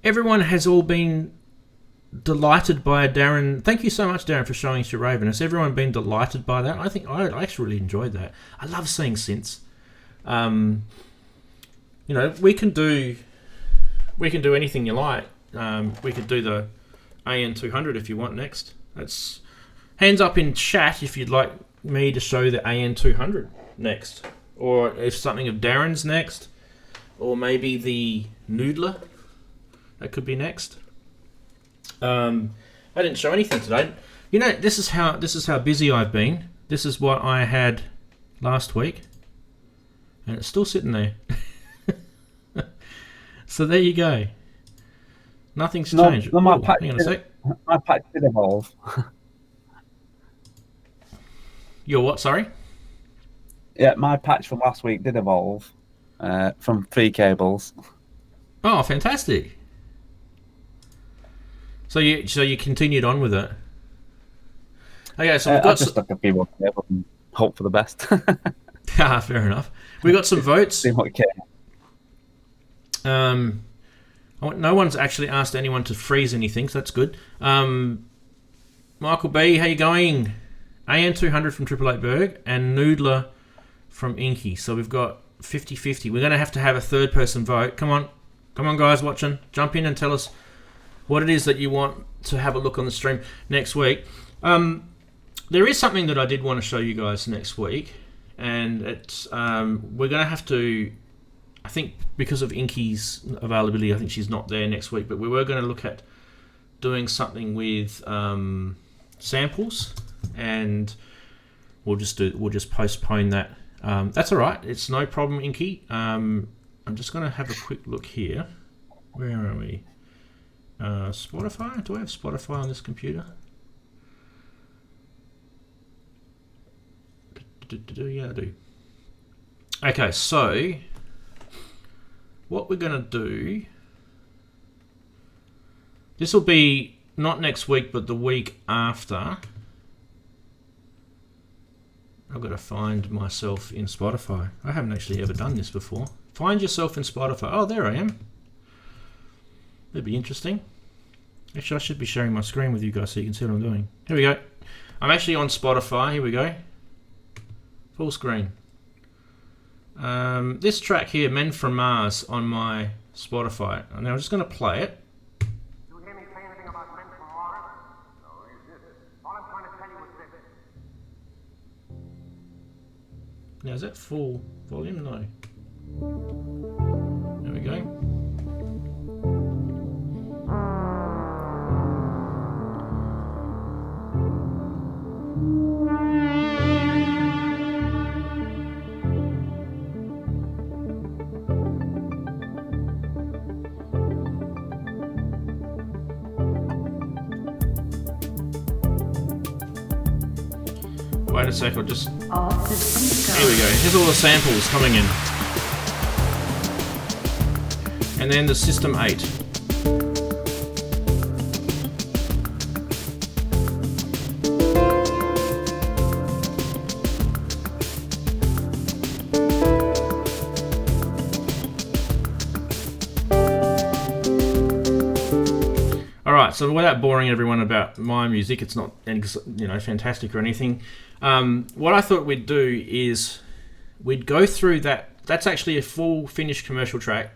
Speaker 1: everyone has all been delighted by Daren? Thank you so much, Daren, for showing us your Raven. Has everyone been delighted by that? I think I actually really enjoyed that. I love seeing synths. You know, we can do anything you like. We could do the AN200 if you want next. That's hands up in chat if you'd like me to show the AN200 next, or if something of Daren's next, or maybe the Noodler that could be next. I didn't show anything today. You know, this is how busy I've been. This is what I had last week, and it's still sitting there. So there you go. Nothing's changed.
Speaker 2: No,
Speaker 1: hang on a sec.
Speaker 2: My patch did evolve.
Speaker 1: Your what? Sorry.
Speaker 2: Yeah, my patch from last week did evolve from 3 cables.
Speaker 1: Oh, fantastic! So you continued on with it. Okay, so we've got
Speaker 2: I just stuck a few more cables and hope for the best.
Speaker 1: Fair enough. We got some votes.
Speaker 2: See what came.
Speaker 1: No one's actually asked anyone to freeze anything, so that's good. Michael B, how you going? AN200 from 888 Berg and Noodler from Inky. So we've got 50-50. We're going to have a third person vote. Come on guys watching. Jump in and tell us what it is that you want to have a look on the stream next week. There is something that I did want to show you guys next week, and it's we're going to have to, I think because of Inky's availability, I think she's not there next week, but we were going to look at doing something with samples, and we'll just postpone that. That's all right. It's no problem, Inky. I'm just going to have a quick look here. Where are we? Spotify? Do I have Spotify on this computer? Yeah, I do. Okay, so what we're going to do, this will be not next week, but the week after. I've got to find myself in Spotify. I haven't actually ever done this before. Find yourself in Spotify. Oh, there I am. That'd be interesting. Actually, I should be sharing my screen with you guys so you can see what I'm doing. Here we go. I'm actually on Spotify. Here we go. Full screen. This track here, Men from Mars, on my Spotify. Now I'm just going to play it.
Speaker 4: You hear me say anything about Men from Mars? No, you didn't. All I'm trying to tell you is this.
Speaker 1: Now is that full volume? No. There we go. Wait a sec, I'll just... Here we go. Here's all the samples coming in. And then the System 8. Alright, so without boring everyone about my music, it's not, fantastic or anything. What I thought we'd do is we'd go through that. That's actually a full finished commercial track.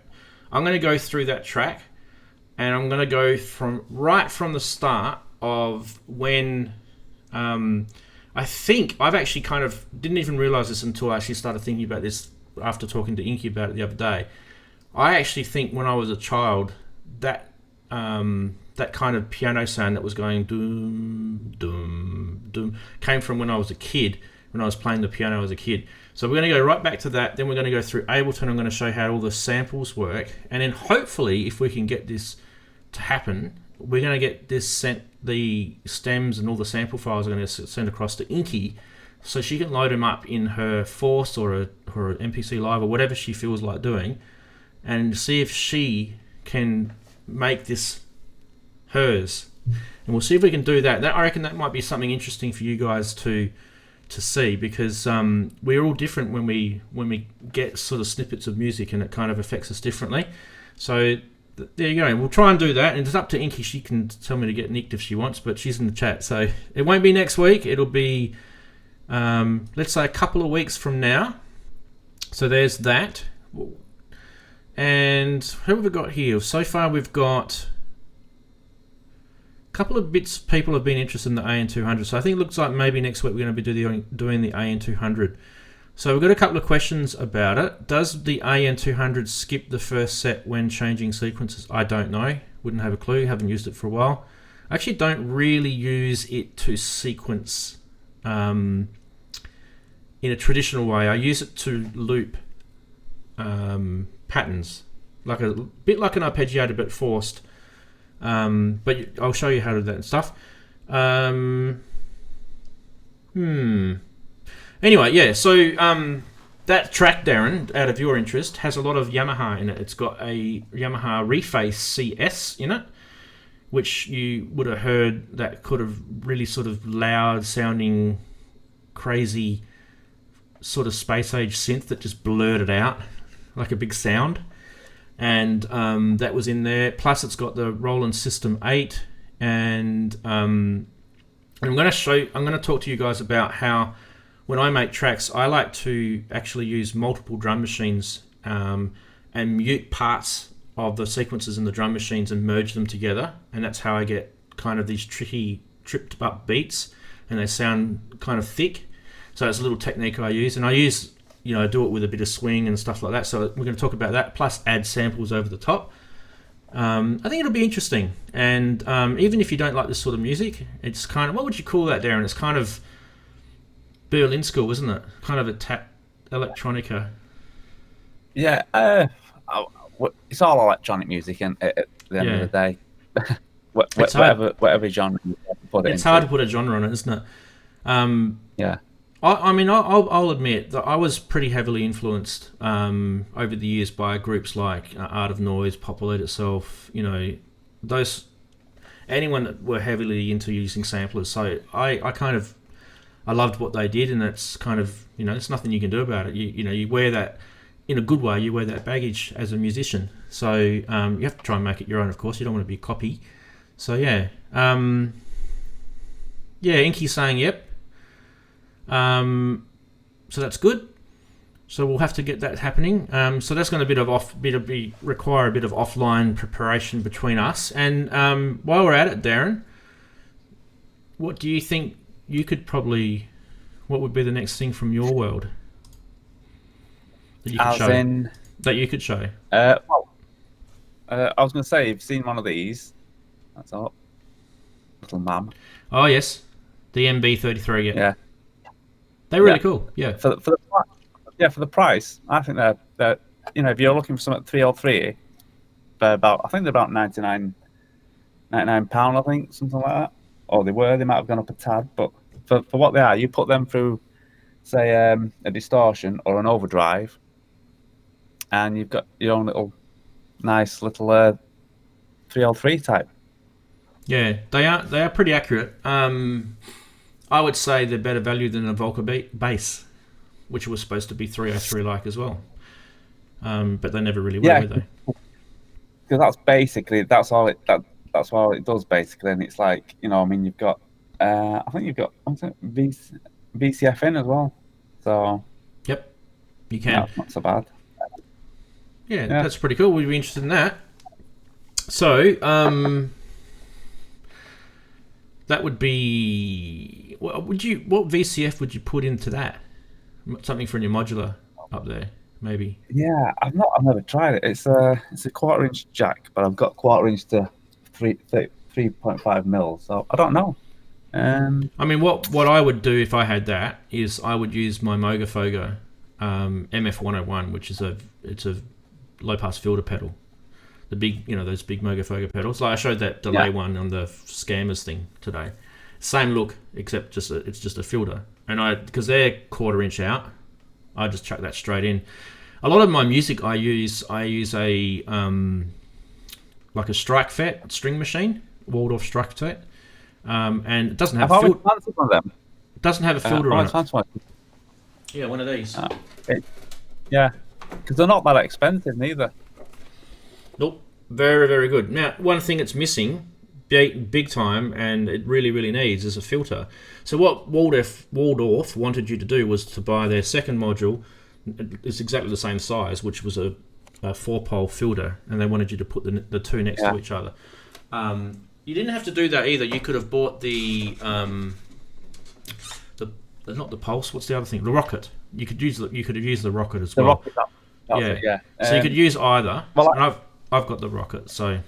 Speaker 1: I'm going to go through that track, and I'm going to go right from the start of when I think I've actually kind of didn't even realize this until I actually started thinking about this after talking to Inky about it the other day. I actually think when I was a child, that kind of piano sound that was going doom, doom, doom came from when I was a kid, when I was playing the piano as a kid. So we're going to go right back to that, then we're going to go through Ableton. I'm going to show how all the samples work, and then hopefully, if we can get this to happen, we're going to get this sent, the stems and all the sample files are going to send across to Inky, so she can load them up in her Force or her MPC Live or whatever she feels like doing, and see if she can make this hers. And we'll see if we can do that. I reckon that might be something interesting for you guys to see, because we're all different when we get sort of snippets of music, and it kind of affects us differently. So there you go. We'll try and do that, and it's up to Inky. She can tell me to get nicked if she wants, but she's in the chat, so it won't be next week. It'll be let's say a couple of weeks from now. So there's that. And who have we got here? So far we've got a couple of bits people have been interested in the AN200. So I think it looks like maybe next week we're going to be doing the AN200. So we've got a couple of questions about it. Does the AN200 skip the first set when changing sequences? I don't know. Wouldn't have a clue. Haven't used it for a while. I actually don't really use it to sequence in a traditional way. I use it to loop patterns, like a bit like an arpeggiator but forced. But I'll show you how to do that and stuff. Anyway, yeah, so that track, Daren, out of your interest, has a lot of Yamaha in it. It's got a Yamaha Reface CS in it, which you would have heard that could have really sort of loud sounding, crazy sort of space age synth that just blurted out like a big sound. And that was in there. Plus it's got the Roland System 8, and I'm going to talk to you guys about how when I make tracks, I like to actually use multiple drum machines and mute parts of the sequences in the drum machines and merge them together, and that's how I get kind of these tricky, tripped up beats, and they sound kind of thick. So it's a little technique I use, and I use, do it with a bit of swing and stuff like that. So we're going to talk about that, plus add samples over the top. I think it'll be interesting, and even if you don't like this sort of music, it's kind of, what would you call that, Daren? It's kind of Berlin school, isn't it? Kind of a tap electronica.
Speaker 2: Yeah, it's all electronic music, and at the end of the day, whatever genre you put it.
Speaker 1: It's hard to put a genre on it, isn't it?
Speaker 2: Yeah.
Speaker 1: I mean, I'll admit that I was pretty heavily influenced over the years by groups like Art of Noise, Pop Will Eat Itself, those, anyone that were heavily into using samplers. So I loved what they did, and it's kind of, there's nothing you can do about it. You wear that, in a good way, you wear that baggage as a musician. So you have to try and make it your own, of course. You don't want to be a copy. So yeah. Inky's saying yep. So that's good. So we'll have to get that happening. So that's going to require a bit of offline preparation between us. And while we're at it, Daren, what do you think you could probably? What would be the next thing from your world that you could show? I
Speaker 2: was going to say, you've seen one of these. That's all. Little Mam.
Speaker 1: Oh yes, the MB33.
Speaker 2: Yeah.
Speaker 1: They're really cool. Yeah.
Speaker 2: For the price, I think they're if you're looking for something 303, they're about, I think they're about £99, I think, something like that. Or they might have gone up a tad, but for what they are. You put them through, say, a distortion or an overdrive, and you've got your own little nice little 303 type.
Speaker 1: Yeah, they are pretty accurate. I would say they're better value than a Volca bass, which was supposed to be 303 like as well. But they never really were they?
Speaker 2: Because that's all it does basically, and it's like, you know, I mean, you've got I think you've got VCF in as well, so
Speaker 1: yep, you can.
Speaker 2: That's not so bad.
Speaker 1: Yeah, that's pretty cool. We'd be interested in that. So that would be what VCF would you put into that? Something for your modular up there, maybe.
Speaker 2: Yeah, I've never tried it. It's a 1/4-inch jack, but I've got 1/4-inch to 3.5 mil, so I don't know.
Speaker 1: I mean, what I would do if I had that is I would use my Moog MF101, which is a low pass filter pedal. The big, those big Moog pedals. Like I showed that delay one on the Scammers thing today. Same look, except it's just a filter. And because they're 1/4-inch out, I just chuck that straight in. A lot of my music I use a like a strike fet string machine, Waldorf strike fet, and it doesn't have a filter. It doesn't have a filter on it. Yeah, one of these.
Speaker 2: Yeah, because they're not that expensive neither.
Speaker 1: Nope, very, very good. Now, one thing it's missing, big time, and it really, really needs, is a filter. So what Waldorf wanted you to do was to buy their second module. It's exactly the same size, which was a 4-pole filter, and they wanted you to put the two next to each other. You didn't have to do that either. You could have bought the not the pulse. What's the other thing? The rocket. You could have used the rocket as well.
Speaker 2: The rocket. Yeah.
Speaker 1: So you could use either.
Speaker 2: Well,
Speaker 1: and I've got the rocket. So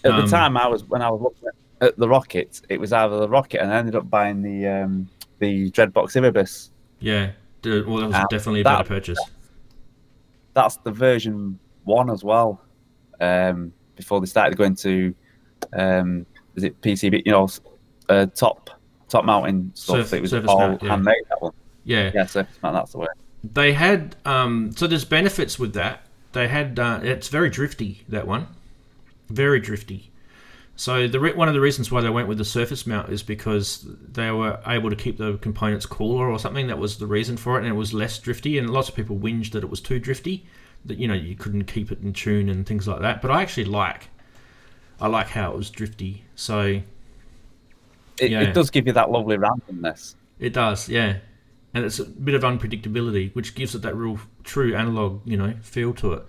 Speaker 2: at the time when I was looking at the rocket, it was either the rocket, and I ended up buying the Dreadbox Ibis.
Speaker 1: Yeah. Well, that was definitely a better purchase.
Speaker 2: That's the version 1 as well. Before they started going to, is it PCB? Top mounting stuff. It was all handmade. That one. Yeah, surface mount. That's the way.
Speaker 1: They had so there's benefits with that. They had it's very drifty, that one, very drifty. So one of the reasons why they went with the surface mount is because they were able to keep the components cooler or something. That was the reason for it, and it was less drifty. And lots of people whinged that it was too drifty, that you couldn't keep it in tune and things like that. But I actually like how it was drifty. So
Speaker 2: it does give you that lovely randomness.
Speaker 1: It does, yeah. And it's a bit of unpredictability, which gives it that real true analog, feel to it.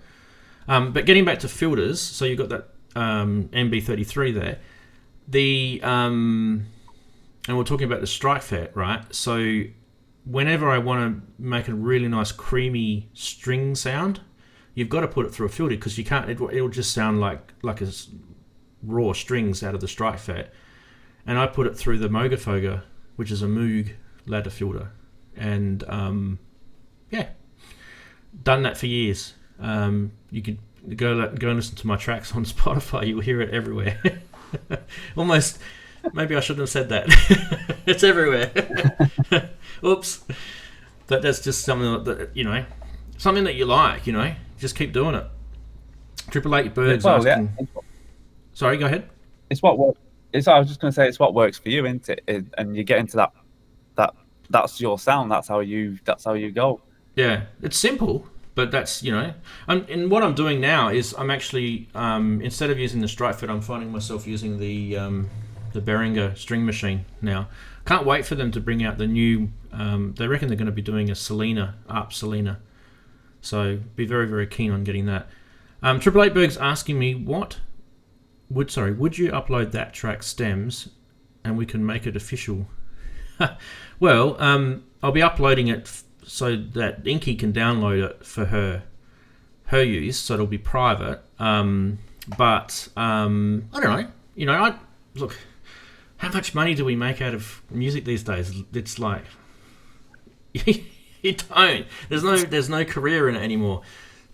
Speaker 1: But getting back to filters, so you've got that MB33 there. And we're talking about the strike fet, right? So whenever I want to make a really nice creamy string sound, you've got to put it through a filter, because you can't. It'll just sound like a raw strings out of the strike fet. And I put it through the Moog, which is a Moog ladder filter. And done that for years. You could go and listen to my tracks on Spotify. You'll hear it everywhere. Almost. Maybe I shouldn't have said that. It's everywhere. Oops. But that's just something that something that you like. Just keep doing it. 888 Birds asking. Sorry, go ahead.
Speaker 2: It's what works. I was just going to say, it's what works for you, isn't it? And you get into that. That's your sound. That's how you go. Yeah,
Speaker 1: it's simple, but that's and what I'm doing now is I'm actually instead of using the strike fet, I'm finding myself using the Behringer string machine now. Can't wait for them to bring out the new. They reckon they're going to be doing a Selena, so be very, very keen on getting that. 888 Berg's asking me would you upload that track stems, and we can make it official. Well, I'll be uploading it so that Inky can download it for her use, so it'll be private. But I don't know. Look, how much money do we make out of music these days? It's like you don't. There's no career in it anymore.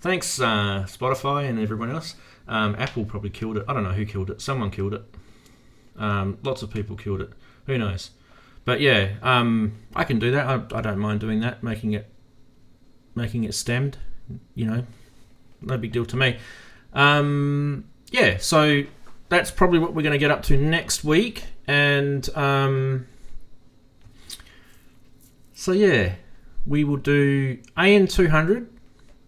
Speaker 1: Thanks, Spotify and everyone else. Apple probably killed it. I don't know who killed it. Someone killed it. Lots of people killed it. Who knows? But yeah, I can do that. I don't mind doing that, making it stemmed. No big deal to me. Yeah, so that's probably what we're going to get up to next week. And so yeah, we will do AN200,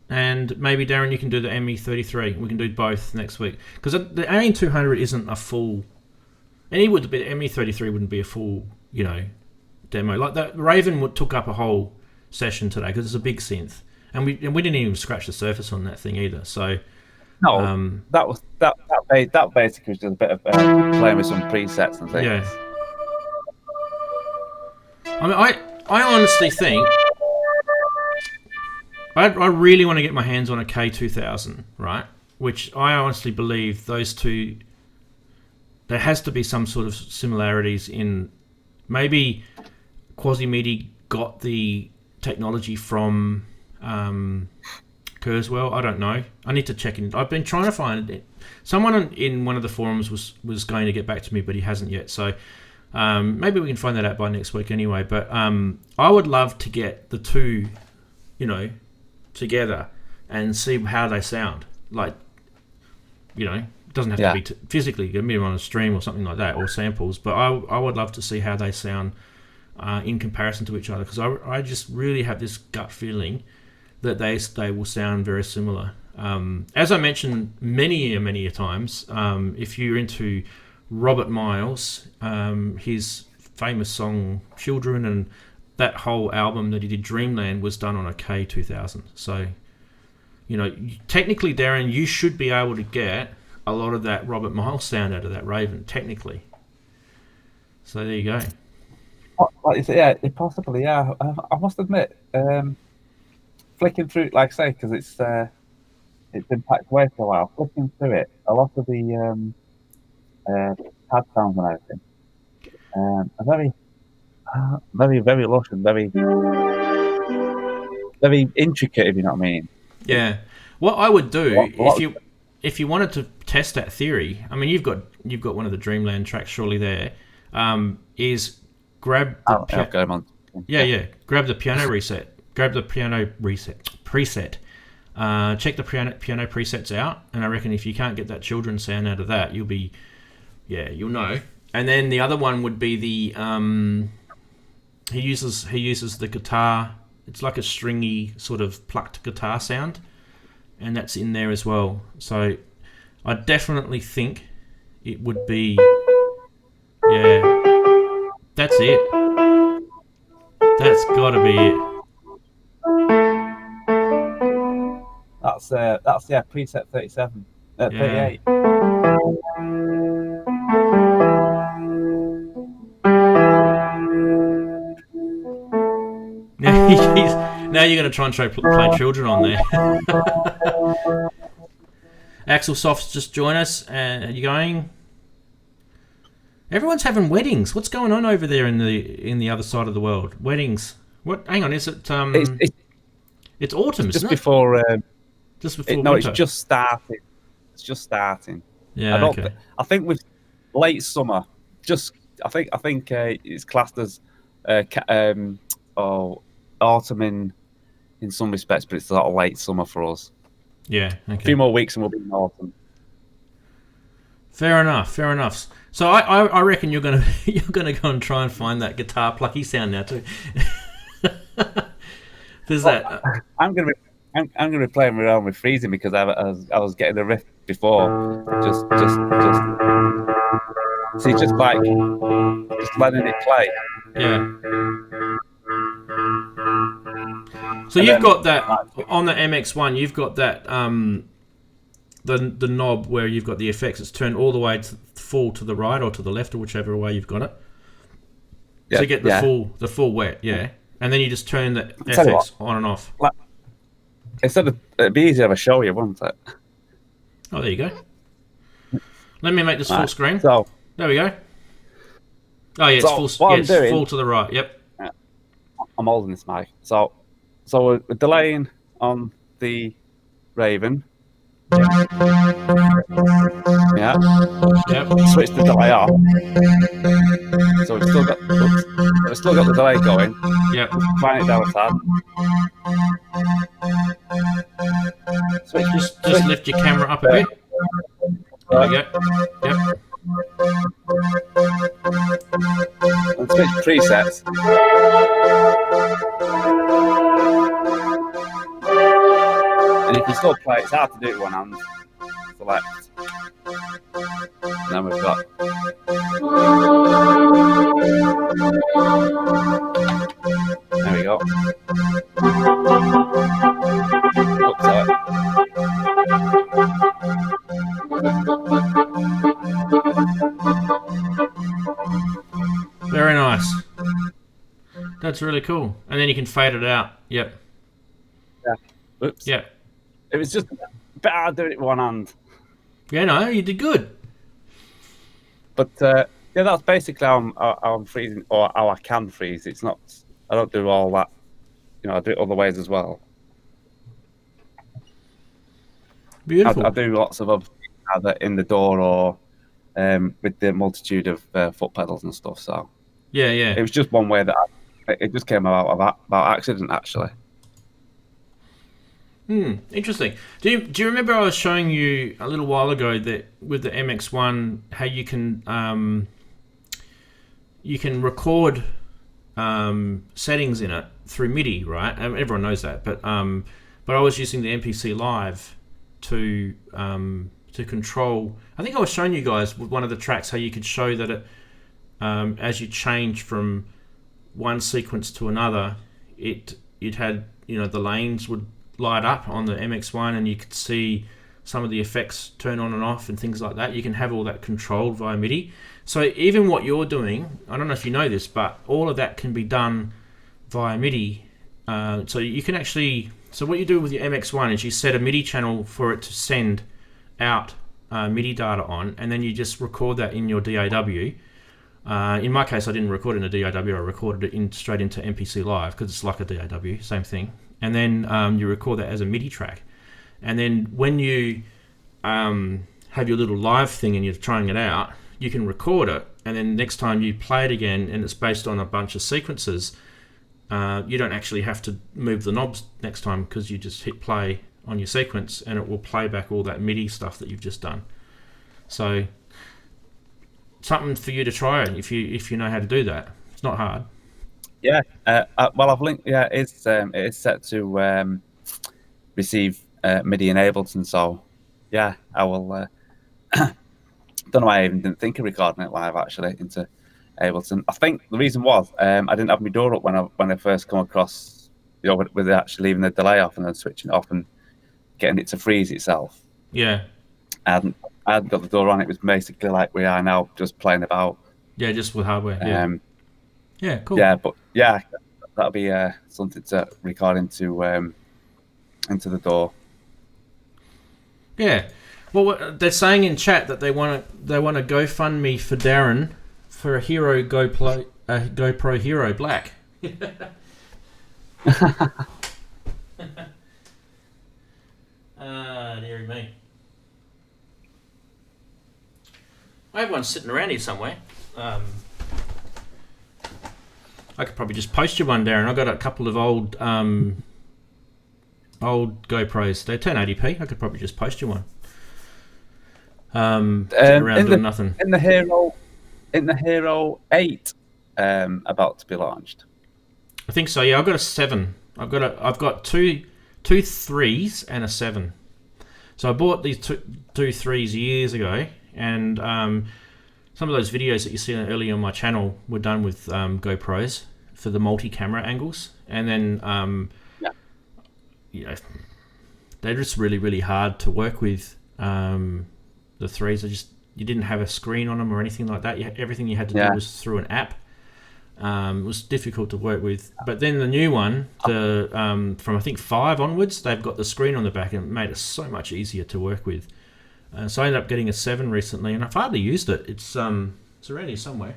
Speaker 1: and maybe Daren, you can do the ME33. We can do both next week, because the AN200 isn't a full, and the ME33 wouldn't be a full, demo. Like the Raven took up a whole session today because it's a big synth, and we didn't even scratch the surface on that thing either. So
Speaker 2: no, that basically was just a bit of playing with some presets and things.
Speaker 1: Yeah. I mean, I honestly think I really want to get my hands on a K2000, right? Which I honestly believe those two, there has to be some sort of similarities in, maybe Quasimidi got the technology from Kurzweil. I don't know. I need to check in. I've been trying to find it. Someone in one of the forums was going to get back to me, but he hasn't yet. So maybe we can find that out by next week anyway. But I would love to get the two, together and see how they sound. Like, it doesn't have to be physically. It can be on a stream or something like that, or samples. But I would love to see how they sound in comparison to each other, because I just really have this gut feeling that they will sound very similar. As I mentioned many times, if you're into Robert Miles, his famous song Children and that whole album that he did, Dreamland, was done on a K2000. So, technically, Daren, you should be able to get a lot of that Robert Miles sound out of that Raven, technically. So there you go.
Speaker 2: Yeah, possibly, yeah. I must admit, flicking through, like I say, because it's been packed away for a while, flicking through it, a lot of the pad sounds and everything are very, very lush and very, very intricate, if you know what I mean.
Speaker 1: Yeah. What I would do if you wanted to test that theory, I mean, you've got one of the Dreamland tracks surely there, is grab the grab the piano reset, grab the piano preset, check the piano presets out, and I reckon if you can't get that children sound out of that, you'll know. And then the other one would be the he uses the guitar. It's like a stringy sort of plucked guitar sound, and that's in there as well. So I definitely think it would be, that's it. That's got to be it.
Speaker 2: That's preset 37, 38.
Speaker 1: Now you're going to try and play children on there. Axel Soft's just joined us. Are you going? Everyone's having weddings. What's going on over there in the other side of the world? Weddings. What? Hang on. Is it? It's autumn, isn't it? Just before winter.
Speaker 2: No, it's just starting. It's just starting.
Speaker 1: Yeah.
Speaker 2: I think with late summer, I think it's classed as autumn in some respects, but it's sort of late summer for us.
Speaker 1: Yeah. Okay.
Speaker 2: A few more weeks and we'll be in autumn.
Speaker 1: Fair enough. So I reckon you're gonna go and try and find that guitar plucky sound now too. There's that.
Speaker 2: I'm gonna be playing around with freezing because I was getting the riff before. Just see, just letting it play.
Speaker 1: Yeah. So you've got that on the MX1. You've got that the knob where you've got the effects. It's turned all the way to full to the right or to the left or whichever way you've got it. Yeah, so you get the full wet, and then you just turn the FX on and off.
Speaker 2: It'd be easier to show you, wouldn't it?
Speaker 1: Oh, there you go. Let me make this full screen.
Speaker 2: So
Speaker 1: there we go. Oh yeah, it's full. It's full to the right. Yep.
Speaker 2: I'm holding this mic. So we're delaying on the Raven. Yeah.
Speaker 1: Yep.
Speaker 2: Switch the delay off. So we've still got I've still got the delay going.
Speaker 1: Yep.
Speaker 2: Find it down a tad.
Speaker 1: Just lift your camera up a bit. There we go. Yep.
Speaker 2: And switch presets. And you can still play. It's hard to do it with one hand. Select. And then we've got. There we go. Up to it.
Speaker 1: Very nice. That's really cool. And then you can fade it out. Yep.
Speaker 2: Yeah. Oops.
Speaker 1: Yep.
Speaker 2: It was just a bit hard doing it with one hand.
Speaker 1: Yeah, no, you did good.
Speaker 2: But yeah, that's basically how I'm freezing, or how I can freeze. It's not. I don't do all that. You know, I do it other ways as well.
Speaker 1: Beautiful.
Speaker 2: I do lots of other things, either in the door or with the multitude of foot pedals and stuff. So
Speaker 1: yeah.
Speaker 2: It was just one way that it just came about accident, actually.
Speaker 1: Interesting. Do you remember I was showing you a little while ago that with the MX1 how you can record settings in it through MIDI, right? Everyone knows that, but I was using the MPC Live to control. I think I was showing you guys with one of the tracks how you could show that it as you change from one sequence to another, it had, you know, the lanes would light up on the MX1 and you could see some of the effects turn on and off and things like that. You can have all that controlled via MIDI. So even what you're doing, I don't know if you know this, but all of that can be done via MIDI. So you can actually, so what you do with your MX1 is you set a MIDI channel for it to send out MIDI data on, and then you just record that in your DAW. In my case, I didn't record it in a DAW, I recorded it straight into MPC Live because it's like a DAW, same thing. And then you record that as a MIDI track. And then when you have your little live thing and you're trying it out, you can record it, and then next time you play it again and it's based on a bunch of sequences, you don't actually have to move the knobs next time because you just hit play on your sequence and it will play back all that MIDI stuff that you've just done. So something for you to try if you know how to do that. It's not hard.
Speaker 2: Yeah, well, I've linked. Yeah, it is set to receive MIDI in Ableton. So, yeah, I will. Don't know why I even didn't think of recording it live actually into Ableton. I think the reason was I didn't have my door up when I first come across, you know, with actually leaving the delay off and then switching it off and getting it to freeze itself.
Speaker 1: Yeah,
Speaker 2: I hadn't got the door on. It was basically like we are now, just playing about.
Speaker 1: Yeah, just with hardware. Yeah. Yeah, cool.
Speaker 2: Yeah, but yeah, that'll be something to record into the door.
Speaker 1: Yeah. Well, they're saying in chat that they want to GoFundMe for Daren for a hero GoPro Hero Black. Dear me. I have one sitting around here somewhere. I could probably just post you one, Daren. I've got a couple of old GoPros. They're 1080p. I could probably just post you one. Sitting around doing nothing.
Speaker 2: In the Hero 8 about to be launched.
Speaker 1: I think so. Yeah, I've got a 7. I've got two 3s and a 7. So I bought these two 3s years ago, and some of those videos that you see earlier on my channel were done with GoPros for the multi-camera angles, and then you know, they're just really, really hard to work with. The 3s you didn't have a screen on them or anything like that. Everything you had to do was through an app. It was difficult to work with. But then the new one, from I think 5 onwards, they've got the screen on the back and it made it so much easier to work with. So I ended up getting a 7 recently, and I've hardly used it. It's around here somewhere.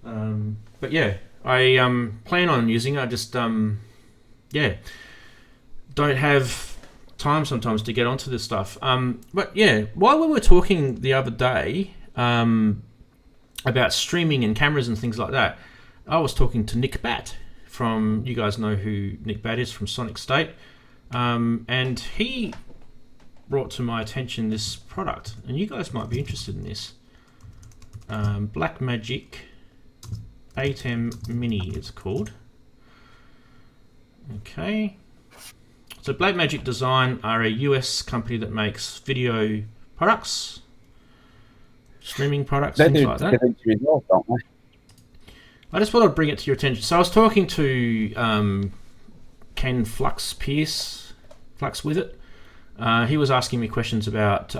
Speaker 1: But yeah, I plan on using it. I just don't have time sometimes to get onto this stuff. But yeah, while we were talking the other day, about streaming and cameras and things like that, I was talking to Nick Batt from, you guys know who Nick Batt is, from Sonic State, and he brought to my attention this product, and you guys might be interested in this. Blackmagic 8M Mini it's called. Okay, so Blackmagic Design are a US company that makes video products, streaming products, things like that.
Speaker 2: Resolve, don't they?
Speaker 1: I just thought I'd bring it to your attention. So I was talking to Ken Flux with it. He was asking me questions about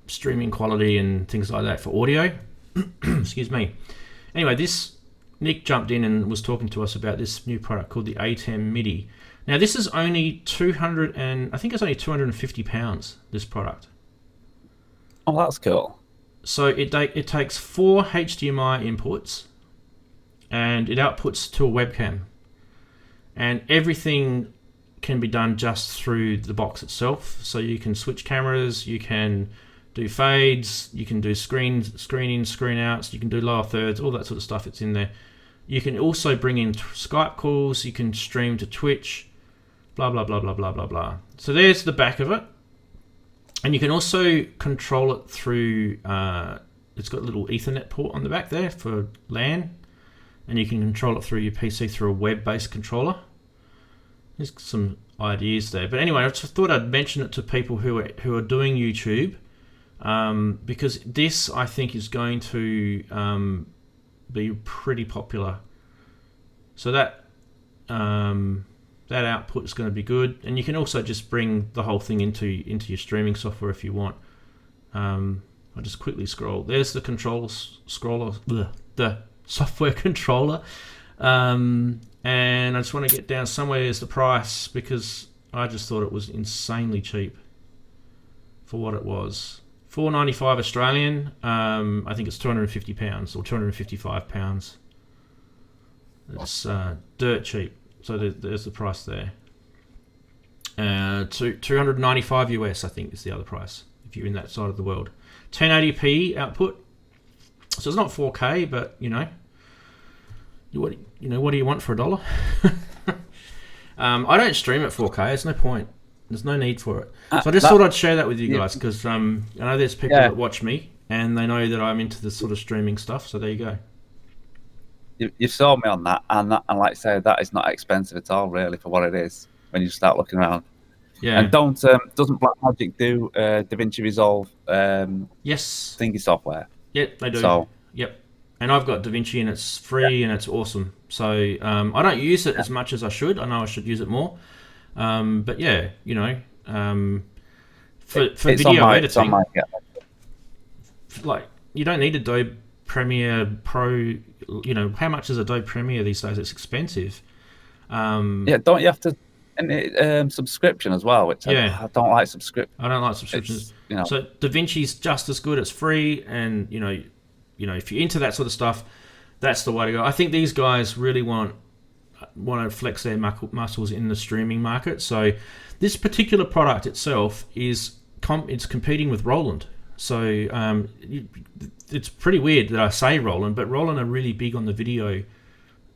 Speaker 1: streaming quality and things like that for audio. Excuse me. Anyway, Nick jumped in and was talking to us about this new product called the 8M MIDI. Now this is only 250 pounds, this product.
Speaker 2: Oh, that's cool.
Speaker 1: So it takes 4 HDMI inputs and it outputs to a webcam, and everything can be done just through the box itself. So you can switch cameras, you can do fades, you can do screen in, screen outs, you can do lower thirds, all that sort of stuff. It's in there. You can also bring in Skype calls, you can stream to Twitch, blah blah blah blah blah blah blah. So there's the back of it, and you can also control it through. It's got a little Ethernet port on the back there for LAN, and you can control it through your PC through a web-based controller. There's some ideas there, but anyway, I just thought I'd mention it to people who are doing YouTube, because this I think is going to be pretty popular. So that output is going to be good, and you can also just bring the whole thing into your streaming software if you want. I'll just quickly scroll. There's the the software controller, and I just want to get down somewhere. There's the price, because I just thought it was insanely cheap for what it was. $4.95 Australian. I think it's £250 or £255. It's dirt cheap. So there's the price there. 295 US, I think, is the other price if you're in that side of the world. 1080p output. So it's not 4K, but what do you want for $1? I don't stream at 4K. There's no point. There's no need for it. So I just thought I'd share that with you guys, because I know there's people that watch me and they know that I'm into this sort of streaming stuff. So there you go.
Speaker 2: You sold me on that, and like I say, that is not expensive at all, really, for what it is when you start looking around. Yeah. And doesn't Blackmagic do DaVinci Resolve?
Speaker 1: Yes.
Speaker 2: Thingy software.
Speaker 1: Yep, they do. So, yep. And I've got DaVinci, and it's free and it's awesome. So I don't use it as much as I should. I know I should use it more. But yeah, for video editing, like, you don't need Adobe Premiere Pro. How much is Adobe Premiere these days? It's expensive. Don't you have to? And subscription as well, which I don't like subscription. I don't like subscriptions. So DaVinci's just as good. It's free, and if you're into that sort of stuff, that's the way to go. I think these guys really want to flex their muscles in the streaming market. So this particular product itself is competing with Roland. So it's pretty weird that I say Roland, but Roland are really big on the video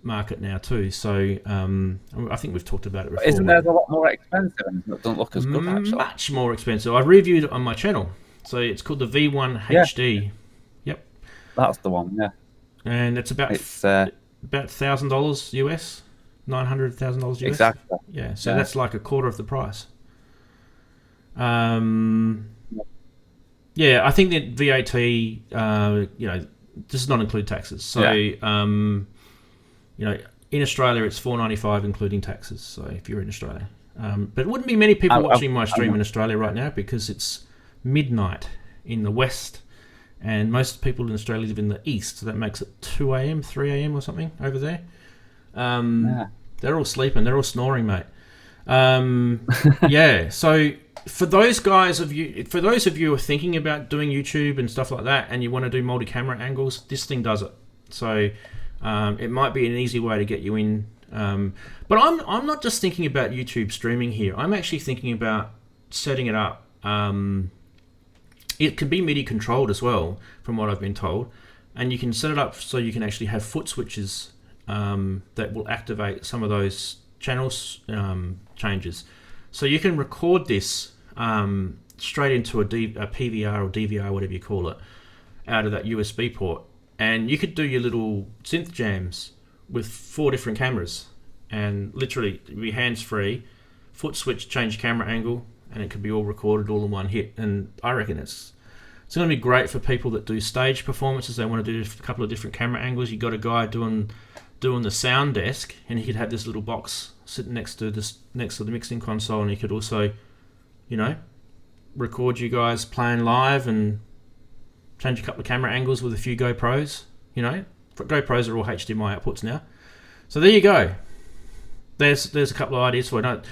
Speaker 1: market now too. So I think we've talked about it before.
Speaker 2: Isn't theirs a lot more expensive and it doesn't look as good, actually?
Speaker 1: Much more expensive. I reviewed it on my channel. So it's called the V1 HD. Yep.
Speaker 2: That's the one, yeah.
Speaker 1: And it's about $1,000 US. $900,000 US. Exactly. Yeah, so that's like a quarter of the price. I think that VAT, does not include taxes. So, in Australia it's $4.95 including taxes. So if you're in Australia, but it wouldn't be many people watching my stream in Australia right now, because it's midnight in the west, and most people in Australia live in the east. So that makes it 2 a.m., 3 a.m. or something over there. They're all sleeping. They're all snoring, mate. So for those of you who are thinking about doing YouTube and stuff like that, and you want to do multi-camera angles, this thing does it. So it might be an easy way to get you in. But I'm not just thinking about YouTube streaming here. I'm actually thinking about setting it up. It can be MIDI controlled as well, from what I've been told. and you can set it up so you can actually have foot switches that will activate some of those channels changes. So you can record this straight into a PVR or DVR, whatever you call it, out of that USB port, and you could do your little synth jams with 4 different cameras, and literally be hands-free, foot switch, change camera angle, and it could be all recorded all in one hit. And I reckon it's going to be great for people that do stage performances. They want to do a couple of different camera angles. You got a guy doing the sound desk, and he could have this little box sitting next to the mixing console, and he could also, record you guys playing live and change a couple of camera angles with a few GoPros. GoPros are all HDMI outputs now. So there you go. There's a couple of ideas for it.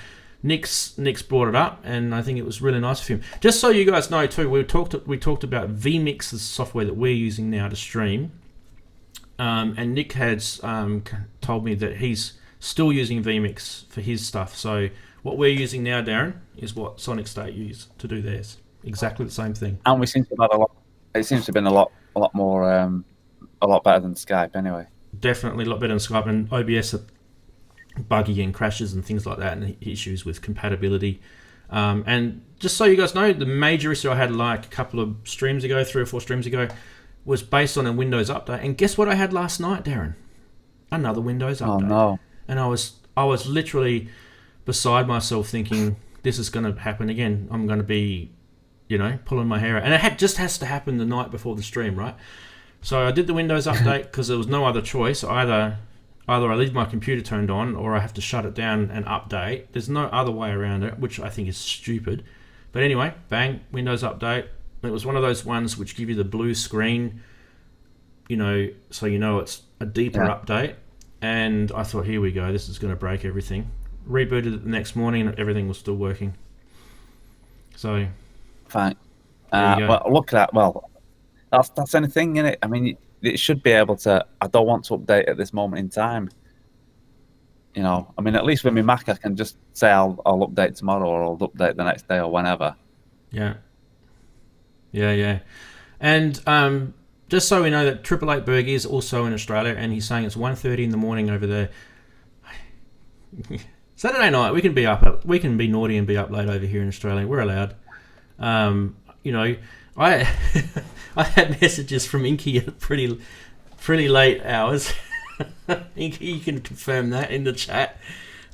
Speaker 1: Nick's brought it up, and I think it was really nice of him. Just so you guys know too, we talked about vMix, the software that we're using now to stream, and Nick has told me that he's still using vMix for his stuff. So what we're using now, Daren, is what Sonic State use to do theirs. Exactly the same thing.
Speaker 2: And we seem to have had a lot. It seems to have been a lot more, a lot better than Skype anyway.
Speaker 1: Definitely a lot better than Skype, and OBS buggy and crashes and things like that, and issues with compatibility. And just so you guys know, the major issue I had like a couple of streams ago, 3 or 4 streams ago, was based on a Windows update. And guess what I had last night, Daren? Another Windows update.
Speaker 2: Oh no!
Speaker 1: And I was literally beside myself, thinking this is going to happen again. I'm going to be, pulling my hair out, and it just has to happen the night before the stream, right? So I did the Windows update because there was no other choice. Either I leave my computer turned on, or I have to shut it down and update. There's no other way around it, which I think is stupid. But anyway, bang, Windows update. It was one of those ones which give you the blue screen, so it's a deeper update. And I thought, here we go, this is going to break everything. Rebooted it the next morning, and everything was still working. So,
Speaker 2: fine. Well, look at that. Well, that's anything, innit? I mean, it should be able to. I don't want to update at this moment in time. I mean, at least with my Mac, I can just say I'll update tomorrow, or I'll update the next day, or whenever.
Speaker 1: Yeah. And just so we know that 888 Berg is also in Australia, and he's saying it's 1:30 in the morning over there. Saturday night, we can be naughty and be up late over here in Australia. We're allowed. I had messages from Inky at pretty late hours. Inky, you can confirm that in the chat.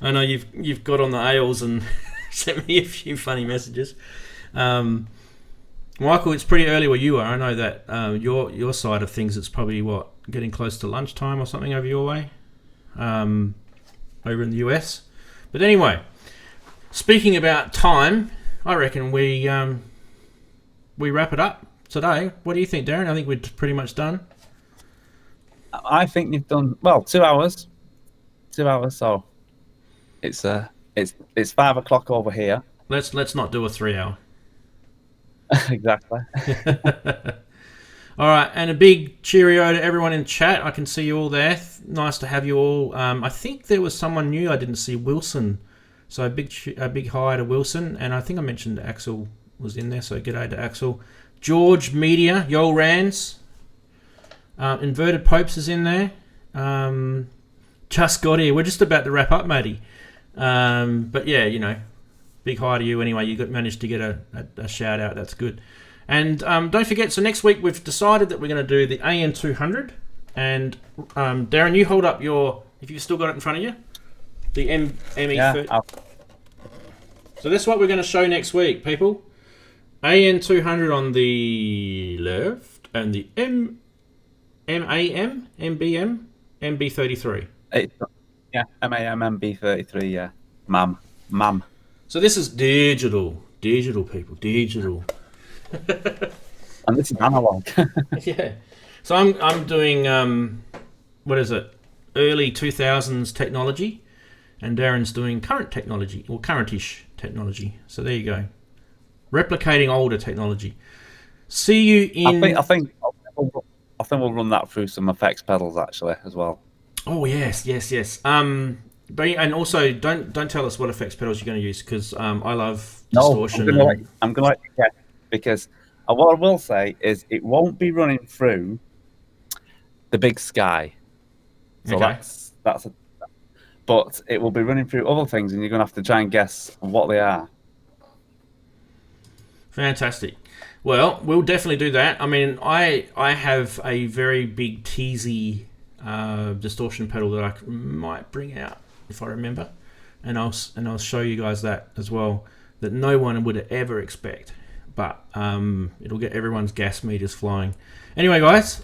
Speaker 1: I know you've got on the AILs and sent me a few funny messages. Michael, it's pretty early where you are. I know that your side of things, it's probably getting close to lunchtime or something over your way, over in the US. But anyway, speaking about time, I reckon we wrap it up today. What do you think, Daren? I think we're pretty much done.
Speaker 2: I think you've done 2 hours. 2 hours, so it's 5 o'clock over here.
Speaker 1: Let's not do a 3 hour.
Speaker 2: Exactly.
Speaker 1: All right, and a big cheerio to everyone in chat. I can see you all there. Nice to have you all. I think there was someone new I didn't see, Wilson. So a big hi to Wilson, and I think I mentioned Axel was in there. So g'day to Axel. George Media, Yo Rans. Inverted Popes is in there. Just got here. We're just about to wrap up, matey. But yeah, big hi to you anyway. You managed to get a shout out. That's good. And don't forget, so next week we've decided that we're going to do the AN200. And Daren, you hold up if you've still got it in front of you, the ME30.
Speaker 2: Yeah,
Speaker 1: so that's what we're going to show next week, people. AN200 on the left, and the MAM, MBM, MB33.
Speaker 2: Yeah, MAM, MB33, yeah. MAM.
Speaker 1: So this is digital, people, digital.
Speaker 2: And this is analog.
Speaker 1: Yeah. So I'm doing what is it? Early 2000s technology, and Daren's doing current technology, or currentish technology. So there you go. Replicating older technology. See you in.
Speaker 2: I think we'll run that through some effects pedals actually as well.
Speaker 1: Oh yes. And also don't tell us what effects pedals you're going to use, because I love distortion.
Speaker 2: I'm going to guess, because what I will say is it won't be running through the big sky. So
Speaker 1: Okay.
Speaker 2: that's a, but it will be running through other things, and you're going to have to try and guess what they are.
Speaker 1: Fantastic. Well, we'll definitely do that. I mean, I have a very big teasy distortion pedal that I might bring out if I remember, and I'll show you guys that as well. That no one would ever expect, but it'll get everyone's gas meters flying. Anyway, guys,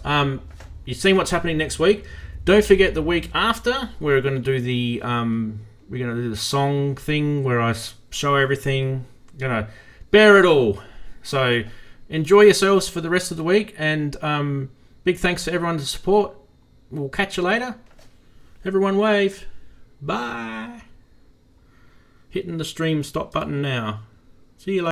Speaker 1: you've seen what's happening next week. Don't forget the week after we're going to do the song thing where I show everything. Gonna bear it all. So enjoy yourselves for the rest of the week, and big thanks to everyone's support. We'll catch you later. Everyone wave. Bye. Hitting the stream stop button now. See you later.